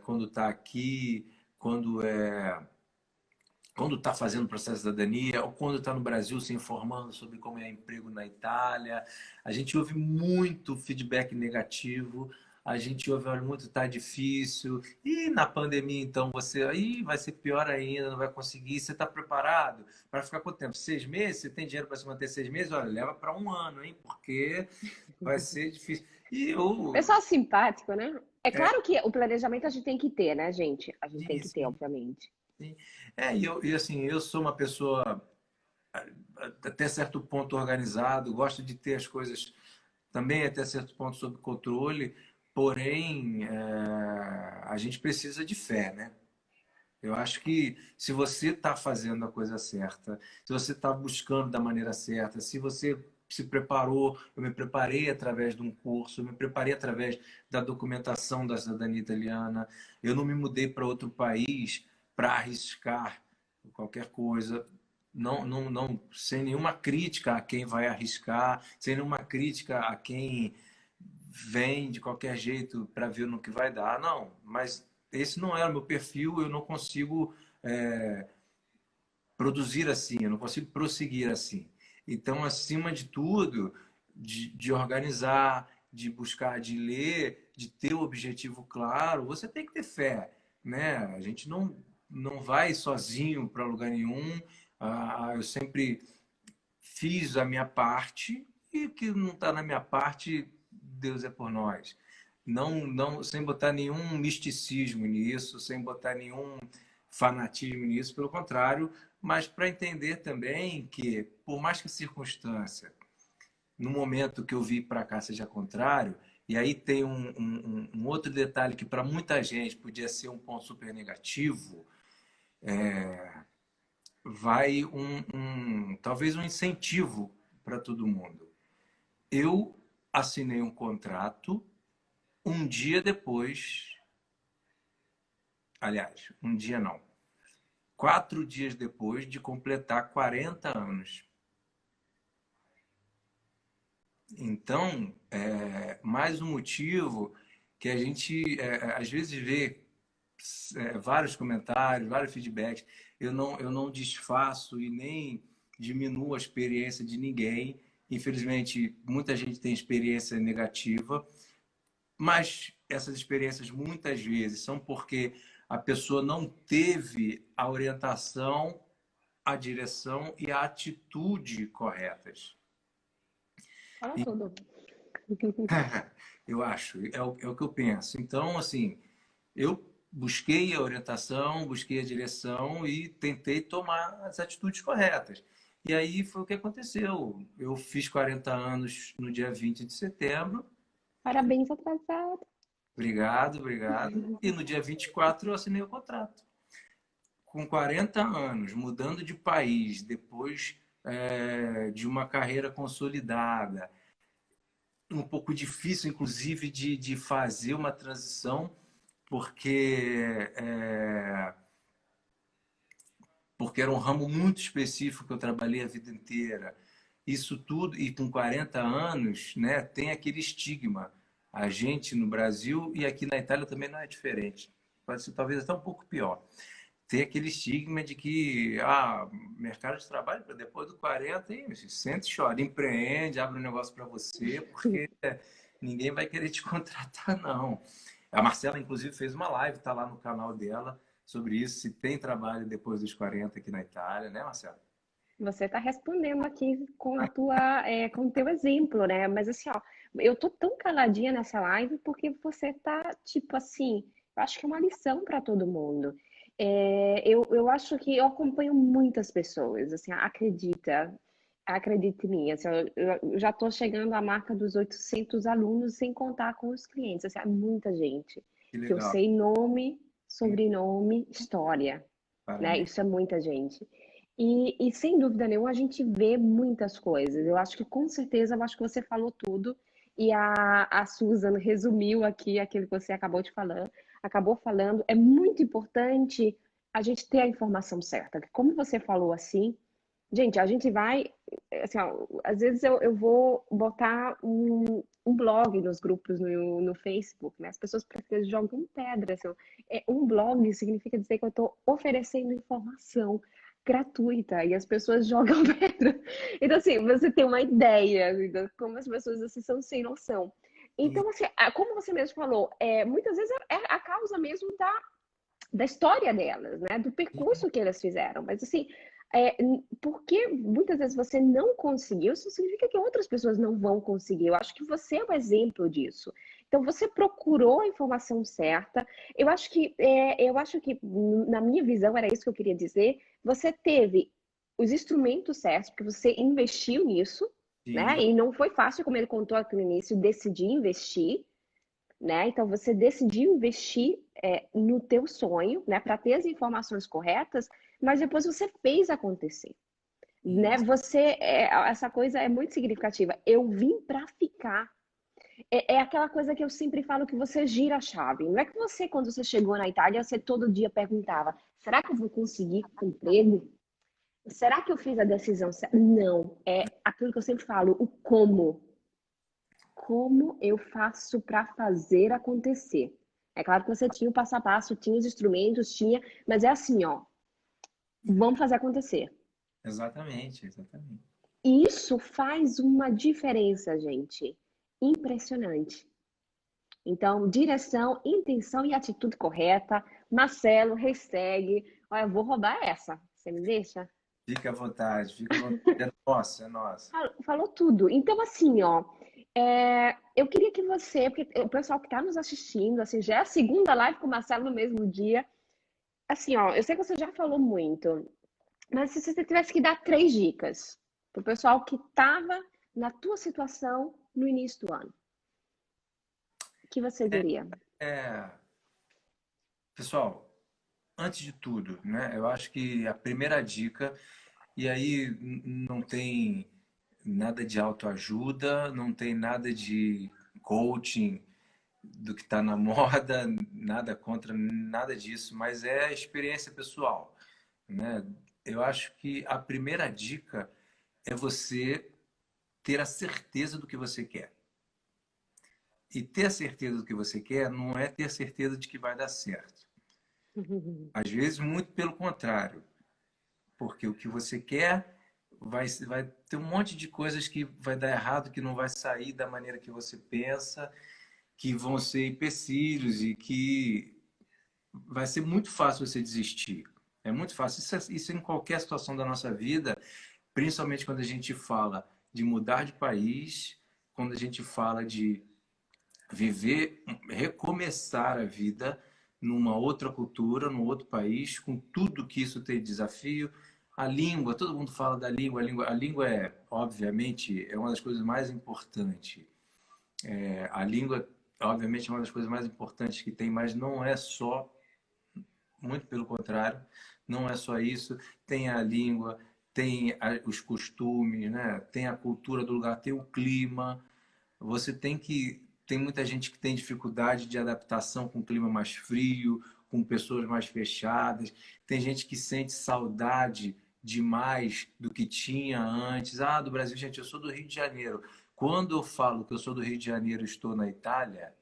quando está aqui, quando quando está fazendo o processo de cidadania ou quando está no Brasil se informando sobre como é emprego na Itália, a gente ouve muito feedback negativo. A gente ouve olha, muito tá difícil e na pandemia então você aí vai ser pior ainda, não vai conseguir. Você está preparado para ficar quanto tempo? 6 meses? Você tem dinheiro para se manter 6 meses? Olha, leva para um ano, hein? Porque vai ser difícil. E eu Pessoal simpático, né? É é, claro que o planejamento a gente tem que ter, né, gente? A gente tem que ter, sim, obviamente. sim. E assim, eu sou uma pessoa até certo ponto organizado, gosto de ter as coisas também até certo ponto sob controle, porém a gente precisa de fé, né? Eu acho que se você está fazendo a coisa certa, se você está buscando da maneira certa, se você se preparou, eu me preparei através de um curso, eu me preparei através da documentação da cidadania italiana, eu não me mudei para outro país para arriscar qualquer coisa, não, sem nenhuma crítica a quem vai arriscar, sem nenhuma crítica a quem vem de qualquer jeito para ver no que vai dar, não, mas esse não é o meu perfil, eu não consigo é, produzir assim, eu não consigo prosseguir assim. Então, acima de tudo, de organizar, de buscar, de ler, de ter o objetivo claro, você tem que ter fé, né? A gente não vai sozinho para lugar nenhum. Eu sempre fiz a minha parte e o que não está na minha parte, Deus é por nós. Não, sem botar nenhum misticismo nisso, sem botar nenhum fanatismo nisso, pelo contrário, mas para entender também que, por mais que a circunstância, no momento que eu vi para cá, seja contrário, e aí tem um outro detalhe que para muita gente podia ser um ponto super negativo, vai talvez um incentivo para todo mundo. Eu assinei um contrato um dia depois, aliás, um dia não, 4 dias depois de completar 40 anos. Então, mais um motivo que a gente às vezes vê vários comentários, vários feedbacks. Eu não desfaço e nem diminuo a experiência de ninguém. Infelizmente, muita gente tem experiência negativa, mas essas experiências muitas vezes são porque a pessoa não teve a orientação, a direção e a atitude corretas. Fala tudo. Eu acho, é o que eu penso. Então, assim, eu busquei a orientação, busquei a direção e tentei tomar as atitudes corretas. E aí foi o que aconteceu. Eu fiz 40 anos no dia 20 de setembro. Parabéns, atrasado. Obrigado, obrigado. E no dia 24 eu assinei o contrato. Com 40 anos, mudando de país, depois de uma carreira consolidada, um pouco difícil, inclusive, de fazer uma transição, porque era um ramo muito específico que eu trabalhei a vida inteira. Isso tudo, e com 40 anos, né, tem aquele estigma. A gente no Brasil e aqui na Itália também não é diferente. Pode ser talvez até um pouco pior. Tem aquele estigma de que mercado de trabalho para depois do 40, hein, sente e chora, empreende, abre um negócio para você, porque ninguém vai querer te contratar, não. A Marcela, inclusive, fez uma live, está lá no canal dela, sobre isso, se tem trabalho depois dos 40 aqui na Itália, né, Marcela? Você está respondendo aqui com o teu exemplo, né? Mas assim, ó, eu tô tão caladinha nessa live porque você tá, tipo assim, eu acho que é uma lição para todo mundo. Eu acho que eu acompanho muitas pessoas, assim, acredita em mim, assim, eu já estou chegando à marca dos 800 alunos, sem contar com os clientes, assim, é muita gente Que que eu legal. sei nome, sobrenome, história, né? Parabéns. Isso é muita gente. E sem dúvida nenhuma a gente vê muitas coisas. Eu acho que com certeza, eu acho que você falou tudo e a Susan resumiu aqui aquilo que você acabou falando. É muito importante a gente ter a informação certa. Como você falou assim, gente, a gente vai, assim, ó, às vezes eu vou botar um blog nos grupos no Facebook, né? As pessoas preferem jogam pedra. Assim, um blog significa dizer que eu estou oferecendo informação gratuita e as pessoas jogam pedra. Então, assim, você tem uma ideia de como as pessoas assim, são sem noção. Então, assim, como você mesmo falou, muitas vezes é a causa mesmo da história delas, né? Do percurso que elas fizeram. Mas assim, porque muitas vezes você não conseguiu, isso significa que outras pessoas não vão conseguir. Eu acho que você é um exemplo disso. Então você procurou a informação certa. Eu acho que na minha visão era isso que eu queria dizer. Você teve os instrumentos certos, porque você investiu nisso, né? Sim, E não foi fácil, como ele contou aqui no início, decidir investir, né? Então você decidiu investir no teu sonho, né? Para ter as informações corretas, mas depois você fez acontecer, né? Essa coisa é muito significativa. Eu vim para ficar. É aquela coisa que eu sempre falo que você gira a chave. Não é que você, quando você chegou na Itália, você todo dia perguntava: será que eu vou conseguir emprego? Será que eu fiz a decisão certa? Não, é aquilo que eu sempre falo, o como. Como eu faço para fazer acontecer? É claro que você tinha o passo a passo, tinha os instrumentos, mas é assim, ó, vamos fazer acontecer. exatamente, exatamente. E isso faz uma diferença, gente, impressionante. Então, direção, intenção e atitude correta. Marcelo, hashtag. Olha, eu vou roubar essa. Você me deixa? Fique à vontade, fique à vontade. É nossa, é nossa. Falou tudo. Então, assim, ó, eu queria que você, porque o pessoal que está nos assistindo, assim, já é a segunda live com o Marcelo no mesmo dia, Assim, ó, eu sei que você já falou muito, mas se você tivesse que dar 3 dicas pro pessoal que tava na tua situação no início do ano, o que você diria? É, pessoal, antes de tudo, né? Eu acho que a primeira dica, e aí não tem nada de autoajuda, não tem nada de coaching do que está na moda, nada contra nada disso, mas é a experiência pessoal, né? Eu acho que a primeira dica é você ter a certeza do que você quer. E ter a certeza do que você quer não é ter certeza de que vai dar certo. Às vezes, muito pelo contrário, porque o que você quer vai ter um monte de coisas que vai dar errado, que não vai sair da maneira que você pensa, que vão ser empecilhos e que vai ser muito fácil você desistir. É muito fácil. Isso em qualquer situação da nossa vida, principalmente quando a gente fala de mudar de país, quando a gente fala de viver, recomeçar a vida numa outra cultura, num outro país, com tudo que isso tem de desafio. A língua, todo mundo fala da língua, a língua é, obviamente, é uma das coisas mais importantes. A língua, obviamente, é uma das coisas mais importantes que tem, mas não é só, muito pelo contrário, não é só isso. Tem a língua, tem os costumes, né? Tem a cultura do lugar, tem o clima. Você tem que. Tem muita gente que tem dificuldade de adaptação com um clima mais frio, com pessoas mais fechadas. Tem gente que sente saudade demais do que tinha antes. Ah, do Brasil, gente, eu sou do Rio de Janeiro. Quando eu falo que eu sou do Rio de Janeiro e estou na Itália,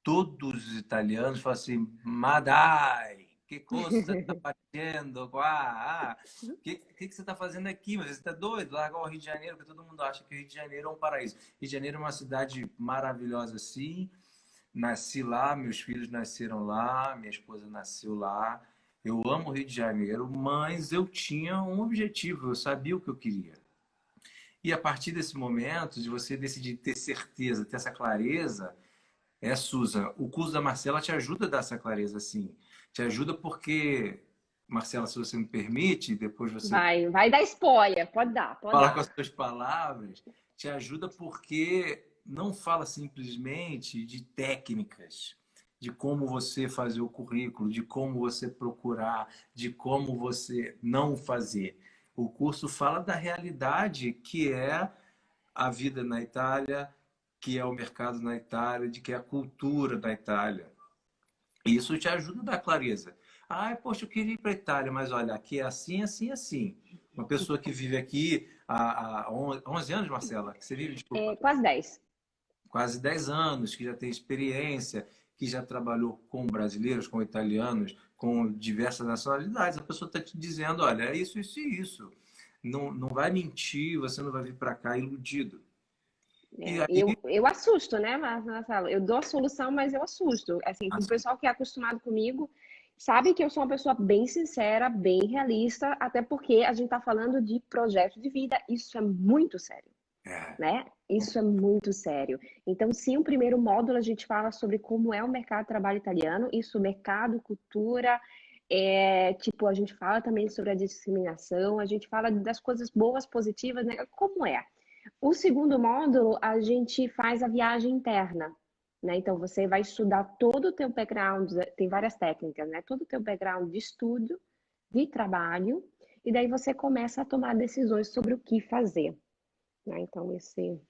todos os italianos falam assim, Madai, que coisa está fazendo? Que você está fazendo aqui? Mas você está doido? Largar o Rio de Janeiro, porque todo mundo acha que o Rio de Janeiro é um paraíso. Rio de Janeiro é uma cidade maravilhosa, sim. Nasci lá, meus filhos nasceram lá, minha esposa nasceu lá. Eu amo o Rio de Janeiro, mas eu tinha um objetivo, eu sabia o que eu queria. E a partir desse momento, de você decidir ter certeza, ter essa clareza, Susan, o curso da Marcela te ajuda a dar essa clareza, sim. Te ajuda porque, Marcela, se você me permite, depois você Vai dar spoiler, pode dar, pode falar com as dar. suas palavras, te ajuda porque não fala simplesmente de técnicas, de como você fazer o currículo, de como você procurar, de como você não fazer. O curso fala da realidade que é a vida na Itália, que é o mercado na Itália, de que é a cultura da Itália. Isso te ajuda a dar clareza. Ah, poxa, eu queria ir para a Itália, mas olha, aqui é assim, assim, assim. Uma pessoa que vive aqui há 11 anos, Marcela, que você vive, É, desculpa, quase 10. quase 10 anos, que já tem experiência, que já trabalhou com brasileiros, com italianos, com diversas nacionalidades. A pessoa está te dizendo, olha, é isso, isso e isso. Não, não vai mentir, você não vai vir para cá iludido. E É, aí, eu assusto, né, Marcelo? Eu dou a solução, mas eu assusto. Assim, o assim, pessoal que é acostumado comigo sabe que eu sou uma pessoa bem sincera, bem realista, até porque a gente está falando de projeto de vida. Isso é muito sério, é, né? Isso é muito sério. Então, sim, o primeiro módulo a gente fala sobre como é o mercado de trabalho italiano, isso, mercado, cultura, tipo, a gente fala também sobre a discriminação, a gente fala das coisas boas, positivas, né? Como é? O segundo módulo, a gente faz a viagem interna, né? Então, você vai estudar todo o teu background, tem várias técnicas, né? Todo o teu background de estudo, de trabalho, e daí você começa a tomar decisões sobre o que fazer, né? Então, esse...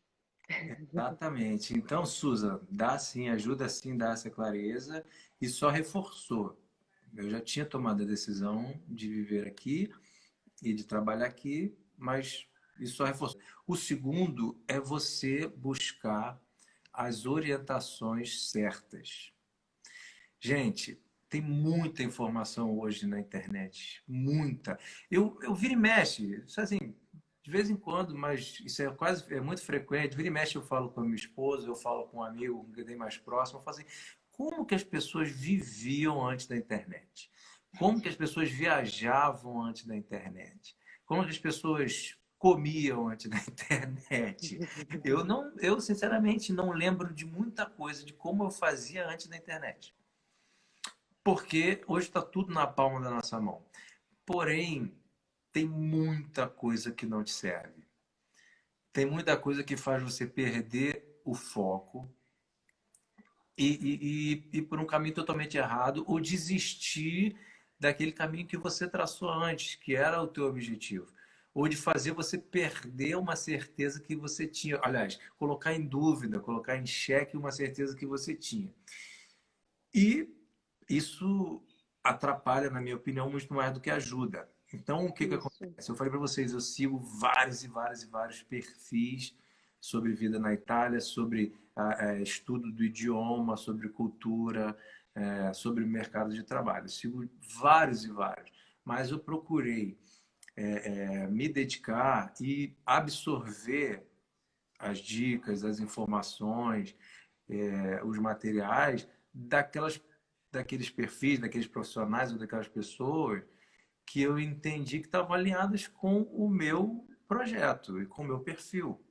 exatamente. Então, Susan, dá sim, ajuda sim a dar essa clareza e só reforçou. Eu já tinha tomado a decisão de viver aqui e de trabalhar aqui, mas isso só reforçou. O segundo é você buscar as orientações certas. Gente, tem muita informação hoje na internet, muita. Eu viro e mexe, isso assim, de vez em quando, mas isso é muito frequente. Vira e mexe, eu falo com a minha esposa, eu falo com um amigo que tem mais próximo, eu falo assim, como que as pessoas viviam antes da internet? Como que as pessoas viajavam antes da internet? Como que as pessoas comiam antes da internet? Eu sinceramente não lembro de muita coisa de como eu fazia antes da internet. Porque hoje está tudo na palma da nossa mão. Porém, tem muita coisa que não te serve. Tem muita coisa que faz você perder o foco e por um caminho totalmente errado ou desistir daquele caminho que você traçou antes, que era o teu objetivo. Ou de fazer você perder uma certeza que você tinha. Aliás, colocar em dúvida, colocar em xeque uma certeza que você tinha. E isso atrapalha, na minha opinião, muito mais do que ajuda. Então, o que que Isso. acontece? Eu falei para vocês, eu sigo vários e vários e vários perfis sobre vida na Itália, sobre estudo do idioma, sobre cultura, sobre mercado de trabalho. Eu sigo vários e vários, mas eu procurei me dedicar e absorver as dicas, as informações, os materiais daqueles perfis, daqueles profissionais ou daquelas pessoas que eu entendi que estavam alinhadas com o meu projeto e com o meu perfil.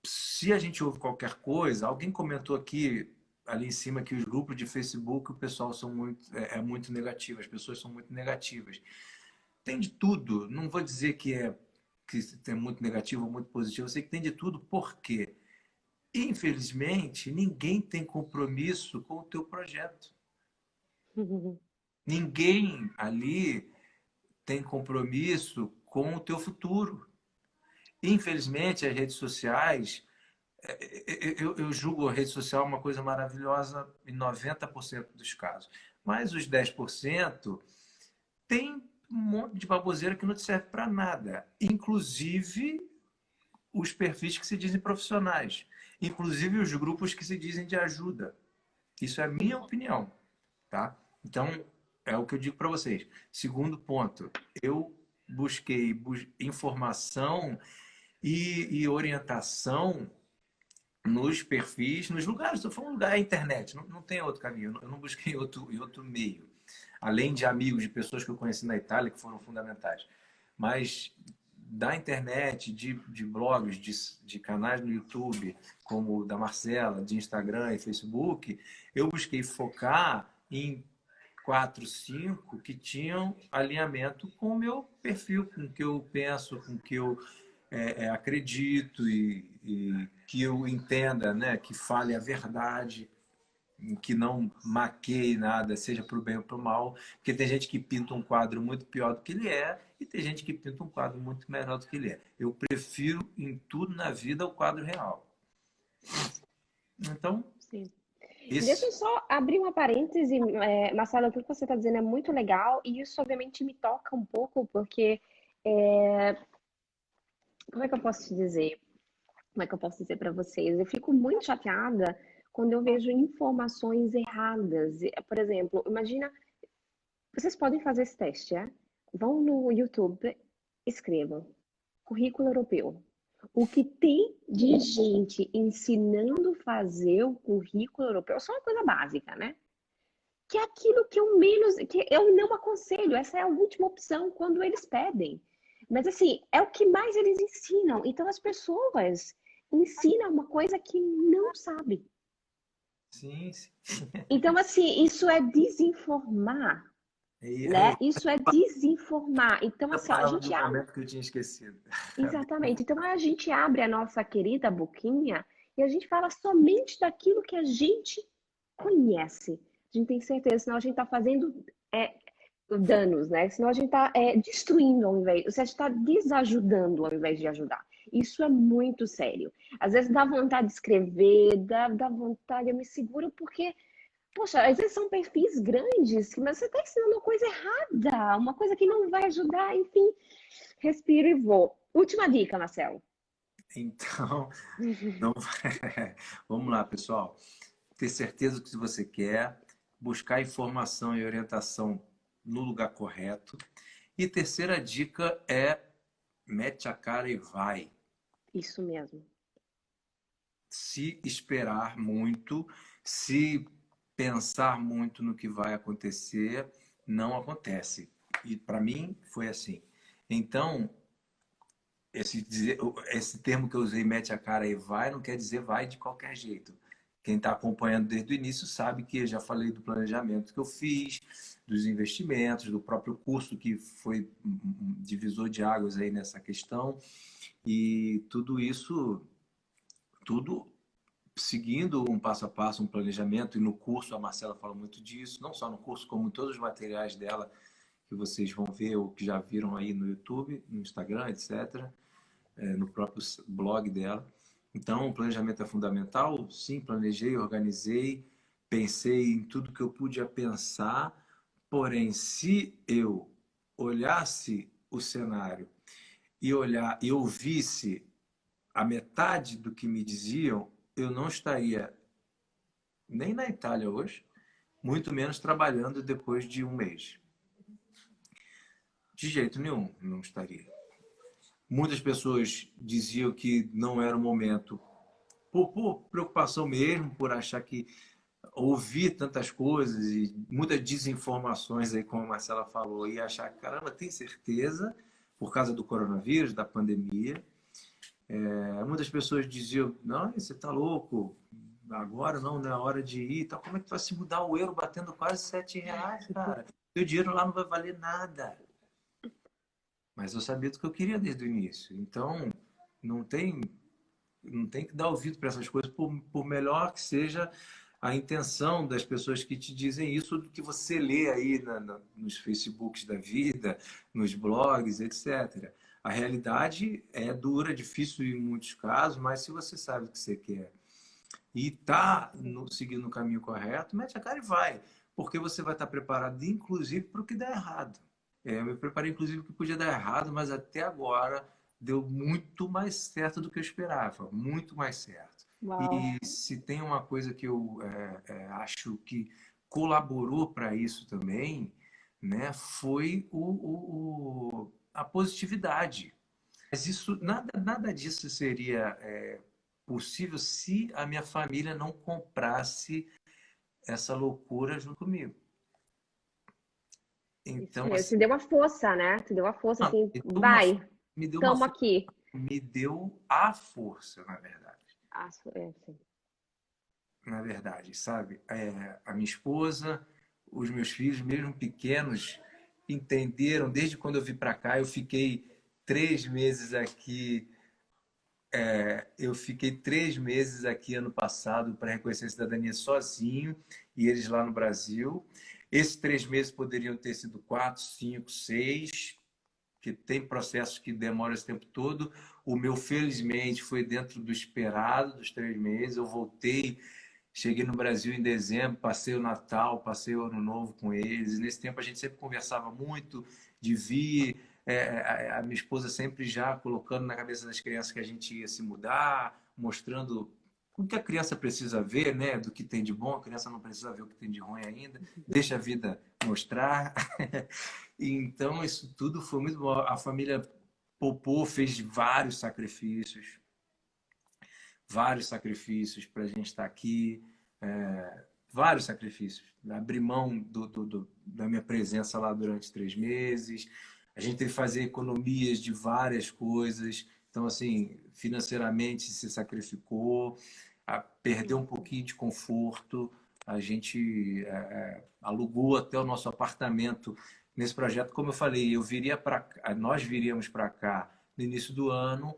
Se a gente ouve qualquer coisa, alguém comentou aqui ali em cima que os grupos de Facebook o pessoal são muito negativo, as pessoas são muito negativas. Tem de tudo. Não vou dizer que é muito negativo ou muito positivo. Eu sei que tem de tudo. Por quê? Infelizmente, ninguém tem compromisso com o teu projeto. Ninguém ali tem compromisso com o teu futuro. Infelizmente, as redes sociais, eu julgo a rede social uma coisa maravilhosa em 90% dos casos. Mas os 10% tem um monte de baboseira que não te serve para nada. Inclusive os perfis que se dizem profissionais. Inclusive os grupos que se dizem de ajuda. Isso é a minha opinião, tá? Então, é o que eu digo para vocês. Segundo ponto, eu busquei informação e orientação nos perfis, nos lugares. Estou falando lugar, é a internet, não tem outro caminho. Eu não busquei em outro meio. Além de amigos, de pessoas que eu conheci na Itália, que foram fundamentais. Mas da internet, de blogs, de canais no YouTube, como o da Marcela, de Instagram e Facebook, eu busquei focar em 4, 5 que tinham alinhamento com o meu perfil, com o que eu penso, com o que eu acredito e que eu entenda, né, que fale a verdade, que não maqueie nada, seja para o bem ou para o mal, porque tem gente que pinta um quadro muito pior do que ele é e tem gente que pinta um quadro muito melhor do que ele é. Eu prefiro em tudo na vida o quadro real. Então, Sim. Deixa eu esse só abrir uma parêntese, Marcelo, aquilo que você está dizendo é muito legal e isso obviamente me toca um pouco, porque como é que eu posso te dizer? Como é que eu posso dizer para vocês? Eu fico muito chateada quando eu vejo informações erradas. Por exemplo, imagina, vocês podem fazer esse teste, é? Vão no YouTube, escrevam currículo europeu. O que tem de gente ensinando a fazer o currículo europeu, só uma coisa básica, né? Que é aquilo que eu menos, que eu não aconselho, essa é a última opção quando eles pedem. Mas assim, é o que mais eles ensinam. Então as pessoas ensinam uma coisa que não sabe. sim, sim. Então assim, isso é desinformar, Aí né? Isso é desinformar. Então a assim, ó, a palavra gente do abre, momento que eu tinha esquecido. exatamente. Então a gente abre a nossa querida boquinha e a gente fala somente daquilo que a gente conhece. A gente tem certeza, senão a gente está fazendo é, danos, né? Senão a gente está destruindo ao invés, você está desajudando ao invés de ajudar. Isso é muito sério. Às vezes dá vontade de escrever, dá vontade, eu me seguro porque, poxa, às vezes são perfis grandes, mas você está ensinando uma coisa errada, uma coisa que não vai ajudar, enfim, respiro e vou. Última dica, Marcelo. Então, não vamos lá, pessoal. Ter certeza do que você quer, buscar informação e orientação no lugar correto. E terceira dica é mete a cara e vai. Isso mesmo. Se esperar muito, se pensar muito no que vai acontecer, não acontece. E para mim foi assim. Então, esse termo que eu usei, mete a cara e vai, não quer dizer vai de qualquer jeito. Quem está acompanhando desde o início sabe que eu já falei do planejamento que eu fiz, dos investimentos, do próprio curso que foi um divisor de águas aí nessa questão. E tudo isso, tudo seguindo um passo a passo, um planejamento. E no curso a Marcela fala muito disso, não só no curso, como em todos os materiais dela que vocês vão ver ou que já viram aí no YouTube, no Instagram, etc., no próprio blog dela. Então, o planejamento é fundamental. Sim, planejei, organizei, pensei em tudo que eu podia pensar. Porém, se eu olhasse o cenário e ouvisse a metade do que me diziam, eu não estaria nem na Itália hoje, muito menos trabalhando depois de um mês. De jeito nenhum, não estaria. Muitas pessoas diziam que não era o momento, por preocupação mesmo, por achar que ouvir tantas coisas e muitas desinformações aí, como a Marcela falou, e achar, caramba, tem certeza, por causa do coronavírus, da pandemia. Muitas pessoas diziam, não, você tá louco, agora não é hora de ir. Então, como é que vai se mudar o euro batendo quase R$ 7, cara? Seu dinheiro lá não vai valer nada. Mas eu sabia do que eu queria desde o início. Então, não tem, não tem que dar ouvido para essas coisas, por melhor que seja a intenção das pessoas que te dizem isso, do que você lê aí nos Facebooks da vida, nos blogs, etc. A realidade é dura, difícil em muitos casos, mas se você sabe o que você quer e está seguindo o caminho correto, mete a cara e vai. Porque você vai estar preparado, inclusive, para o que der errado. Eu me preparei, inclusive, para o que podia dar errado, mas até agora deu muito mais certo do que eu esperava. Muito mais certo. Uau. E se tem uma coisa que eu acho que colaborou para isso também, né, foi a positividade. Mas isso, nada disso seria possível se a minha família não comprasse essa loucura junto comigo. Isso Então, mesmo. assim, Te deu uma força, né? Te deu uma força assim, vai, me deu uma tamo força, aqui. me deu a força, na verdade. Sim. Na verdade, sabe? A minha esposa, os meus filhos, mesmo pequenos, entenderam. Desde quando eu vim para cá, eu fiquei 3 meses aqui. Eu fiquei 3 meses aqui ano passado para reconhecer a cidadania sozinho e eles lá no Brasil. Esses 3 meses poderiam ter sido 4, 5, 6, que tem processos que demoram esse tempo todo. O meu, felizmente, foi dentro do esperado, dos 3 meses. Eu voltei, cheguei no Brasil em dezembro, passei o Natal, passei o Ano Novo com eles. E nesse tempo a gente sempre conversava muito de vir. A minha esposa sempre já colocando na cabeça das crianças que a gente ia se mudar, mostrando o que a criança precisa ver, né? Do que tem de bom, a criança não precisa ver o que tem de ruim ainda. Deixa a vida mostrar. Então, isso tudo foi muito bom. A família Popô fez vários sacrifícios para a gente estar aqui, vários sacrifícios. Abrir mão da minha presença lá durante 3 meses. A gente teve que fazer economias de várias coisas. Então, assim, financeiramente se sacrificou, perdeu um pouquinho de conforto. A gente alugou até o nosso apartamento nesse projeto. Como eu falei, nós viríamos para cá no início do ano,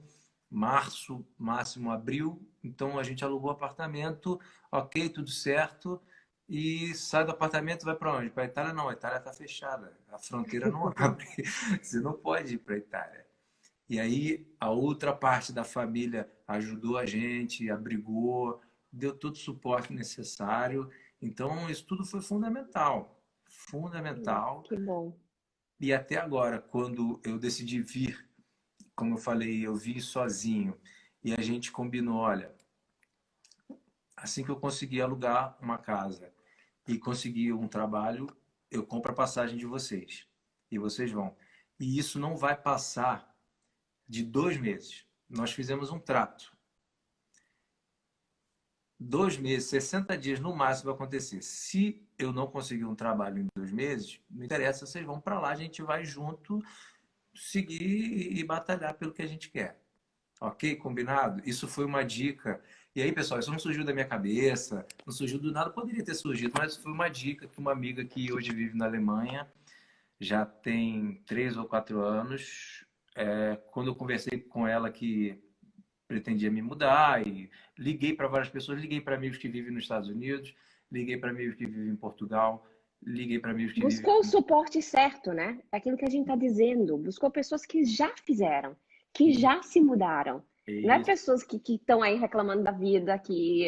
março, máximo abril. Então a gente alugou o apartamento, ok, tudo certo. E sai do apartamento e vai para onde? Para a Itália? Não, a Itália está fechada, a fronteira não abre, você não pode ir para a Itália. E aí a outra parte da família ajudou a gente, abrigou, deu todo o suporte necessário. Então isso tudo foi fundamental, fundamental. Que bom. E até agora, quando eu decidi vir, como eu falei, eu vim sozinho e a gente combinou, olha, assim que eu conseguir alugar uma casa e conseguir um trabalho, eu compro a passagem de vocês e vocês vão. E isso não vai passar de 2 meses. Nós fizemos um trato. 2 meses, 60 dias no máximo vai acontecer. Se eu não conseguir um trabalho em 2 meses, não interessa, vocês vão para lá, a gente vai junto seguir e batalhar pelo que a gente quer. Ok? Combinado? Isso foi uma dica. E aí, pessoal, isso não surgiu da minha cabeça, não surgiu do nada, poderia ter surgido, mas foi uma dica que uma amiga que hoje vive na Alemanha, já tem 3 ou 4 anos, quando eu conversei com ela que pretendia me mudar e liguei para várias pessoas, liguei para amigos que vivem nos Estados Unidos, liguei para amigos que vivem em Portugal, liguei para amigos que vivem... Buscou o suporte certo, né? É aquilo que a gente está dizendo. Buscou pessoas que já fizeram, que E já se mudaram. Não é isso, pessoas que estão aí reclamando da vida, que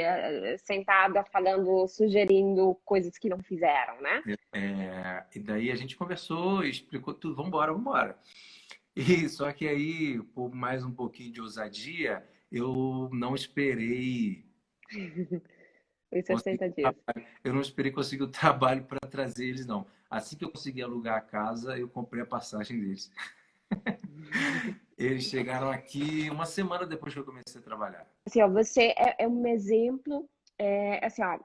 sentada falando, sugerindo coisas que não fizeram, né? e daí a gente conversou, explicou tudo, vamos embora, vamos embora. E só que aí, por mais um pouquinho de ousadia, eu não esperei Os conseguir 60 o dias. trabalho, eu não esperei conseguir o trabalho para trazer eles, não. Assim que eu consegui alugar a casa, eu comprei a passagem deles. Eles chegaram aqui uma semana depois que eu comecei a trabalhar. Assim, ó, você é um exemplo, assim, ó,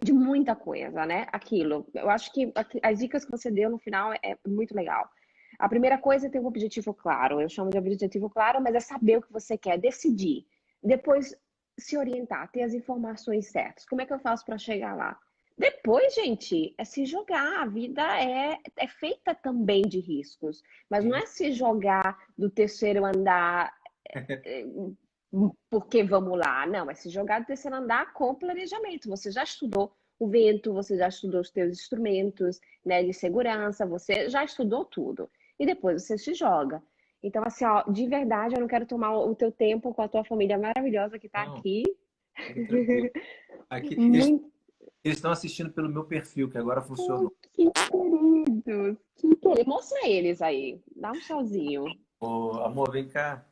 de muita coisa, né? Aquilo. Eu acho que as dicas que você deu no final é muito legal. A primeira coisa é ter um objetivo claro. Eu chamo de objetivo claro, mas é saber o que você quer, decidir. Depois se orientar, ter as informações certas. Como é que eu faço para chegar lá? Depois, gente, é se jogar. A vida é feita também de riscos, mas não E é se jogar do terceiro andar porque vamos lá. Não, é se jogar do terceiro andar com planejamento. Você já estudou o vento, você já estudou os teus instrumentos, né, de segurança, você já estudou tudo. E depois você se joga. Então, assim, ó, de verdade, eu não quero tomar o teu tempo com a tua família maravilhosa que tá não, aqui. fique tranquilo. Aqui, Muito, eles estão assistindo pelo meu perfil, que agora funcionou. que queridos, que queridos. Mostra eles aí, dá um tchauzinho. Ô, amor, vem cá.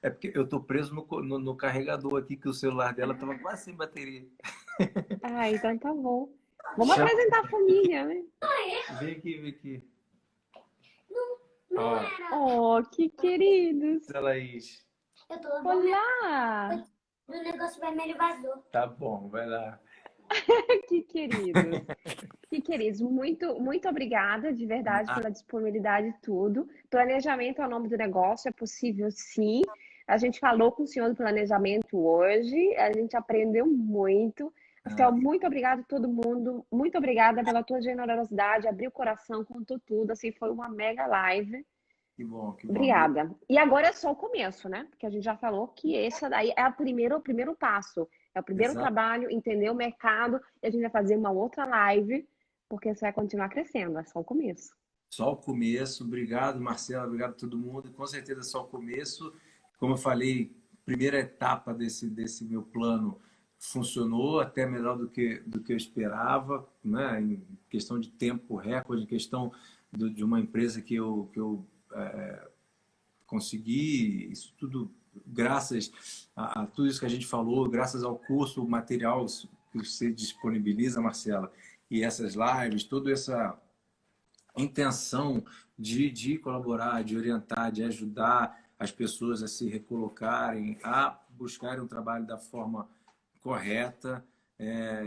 É porque eu tô preso no carregador aqui, que o celular dela tava quase sem bateria. Ah, então tá bom. Vamos Chama, apresentar a família, né? vem aqui, vem aqui. Ó, Oh, que queridos. Laís. Eu tô lavando Olá! o negócio vermelho vazou. Tá bom, vai lá. Que queridos. Que queridos, muito, muito obrigada de verdade Ah, pela disponibilidade e tudo. Planejamento é o nome do negócio, é possível sim. A gente falou com o senhor do planejamento hoje, a gente aprendeu muito. ah, Então, muito obrigada a todo mundo, muito obrigada pela tua generosidade, abriu o coração, contou tudo, assim, foi uma mega live. que bom, que bom. Obrigada. E agora é só o começo, né? Porque a gente já falou que esse daí é o primeiro passo. É o primeiro Exato. trabalho, entender o mercado, e a gente vai fazer uma outra live, porque você vai continuar crescendo, é só o começo. Só o começo. Obrigado, Marcela. Obrigado a todo mundo. Com certeza só o começo. Como eu falei, primeira etapa desse meu plano funcionou até melhor do que eu esperava, né? Em questão de tempo recorde, em questão de uma empresa que eu consegui, isso tudo graças a tudo isso que a gente falou, graças ao curso, o material que você disponibiliza, Marcela, e essas lives, toda essa intenção de colaborar, de orientar, de ajudar as pessoas a se recolocarem, a buscarem um trabalho da forma correta.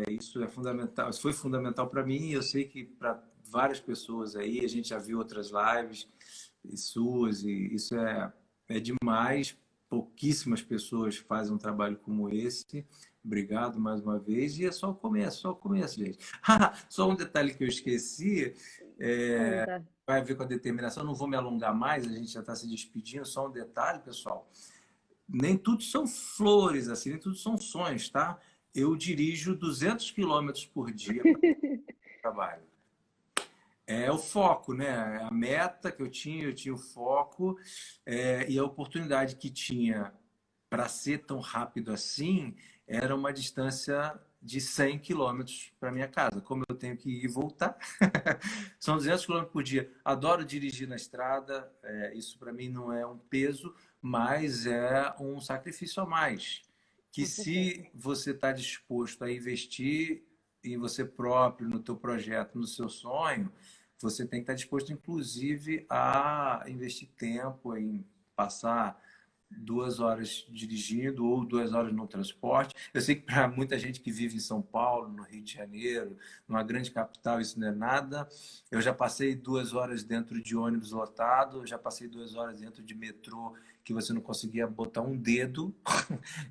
Isso é fundamental, isso foi fundamental para mim e eu sei que para várias pessoas aí, a gente já viu outras lives suas e isso é demais. Pouquíssimas pessoas fazem um trabalho como esse. Obrigado mais uma vez. E é só o começo, gente. Só um detalhe que eu esqueci, Conta. vai ver com a determinação. Não vou me alongar mais, a gente já está se despedindo. Só um detalhe, pessoal. Nem tudo são flores, assim, nem tudo são sonhos, tá? Eu dirijo 200 quilômetros por dia para o trabalho. É o foco, né? A meta que eu tinha o foco, e a oportunidade que tinha para ser tão rápido assim era uma distância de 100 quilômetros para minha casa. Como eu tenho que ir e voltar, são 200 quilômetros por dia. Adoro dirigir na estrada, isso para mim não é um peso, mas é um sacrifício a mais. Que Com certeza. se você está disposto a investir em você próprio, no teu projeto, no seu sonho, você tem que estar disposto, inclusive, a investir tempo em passar 2 horas dirigindo ou 2 horas no transporte. Eu sei que para muita gente que vive em São Paulo, no Rio de Janeiro, numa grande capital, isso não é nada. Eu já passei 2 horas dentro de ônibus lotado, já passei 2 horas dentro de metrô que você não conseguia botar um dedo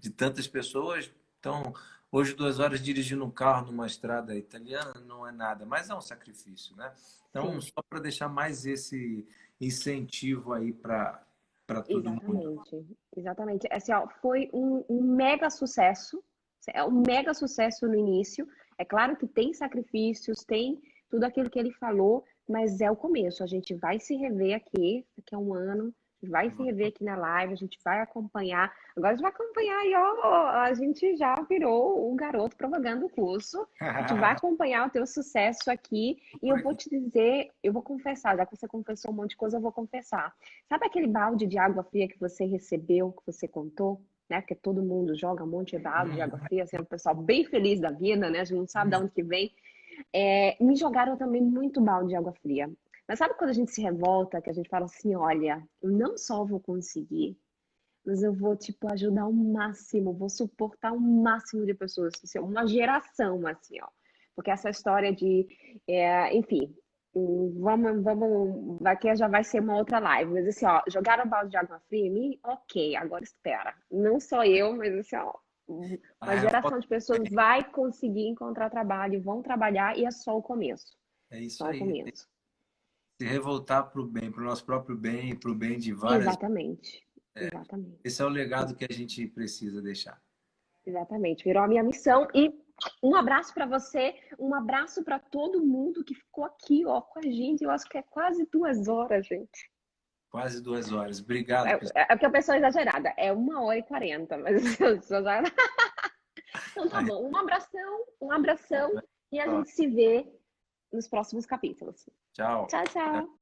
de tantas pessoas. Então, hoje 2 horas dirigindo um carro numa estrada italiana não é nada, mas é um sacrifício, né? Então, Sim, só para deixar mais esse incentivo aí para todo mundo. exatamente. Exatamente. Assim, ó, foi um mega sucesso. É um mega sucesso no início. É claro que tem sacrifícios, tem tudo aquilo que ele falou, mas é o começo. A gente vai se rever aqui, daqui a um ano. A gente vai se rever aqui na live, a gente vai acompanhar. Agora a gente vai acompanhar aí, ó. A gente já virou o garoto propaganda do curso. A gente vai acompanhar o teu sucesso aqui. E eu vou te dizer, eu vou confessar, já que você confessou um monte de coisa, eu vou confessar. Sabe aquele balde de água fria que você recebeu, que você contou? Né? Porque todo mundo joga um monte de balde de água fria, assim, é um pessoal bem feliz da vida, né? A gente não sabe de onde que vem. Me jogaram também muito balde de água fria. Mas sabe quando a gente se revolta, que a gente fala assim, olha, eu não só vou conseguir, mas eu vou, tipo, ajudar o máximo, vou suportar o máximo de pessoas, assim, uma geração, assim, ó. Porque essa história de, enfim, aqui já vai ser uma outra live, mas assim, ó, jogaram um balde de água fria em mim? Ok, agora espera. Não só eu, mas assim, ó, A uma geração revolta de pessoas vai conseguir encontrar trabalho, vão trabalhar e é só o começo. é isso Só o aí. Tem que começo. se revoltar para o bem, para o nosso próprio bem e para o bem de várias. Exatamente. Exatamente. Esse é o legado que a gente precisa deixar. Exatamente. Virou a minha missão. E um abraço para você, um abraço para todo mundo que ficou aqui, ó, com a gente. Eu acho que é quase 2 horas, gente. Quase 2 horas. Obrigado, pessoal. É porque a pessoa é exagerada. É 1 hora e 40, mas eu sou já... Então tá Aí, bom. Um abração e a gente se vê nos próximos capítulos. tchau. Tchau, tchau.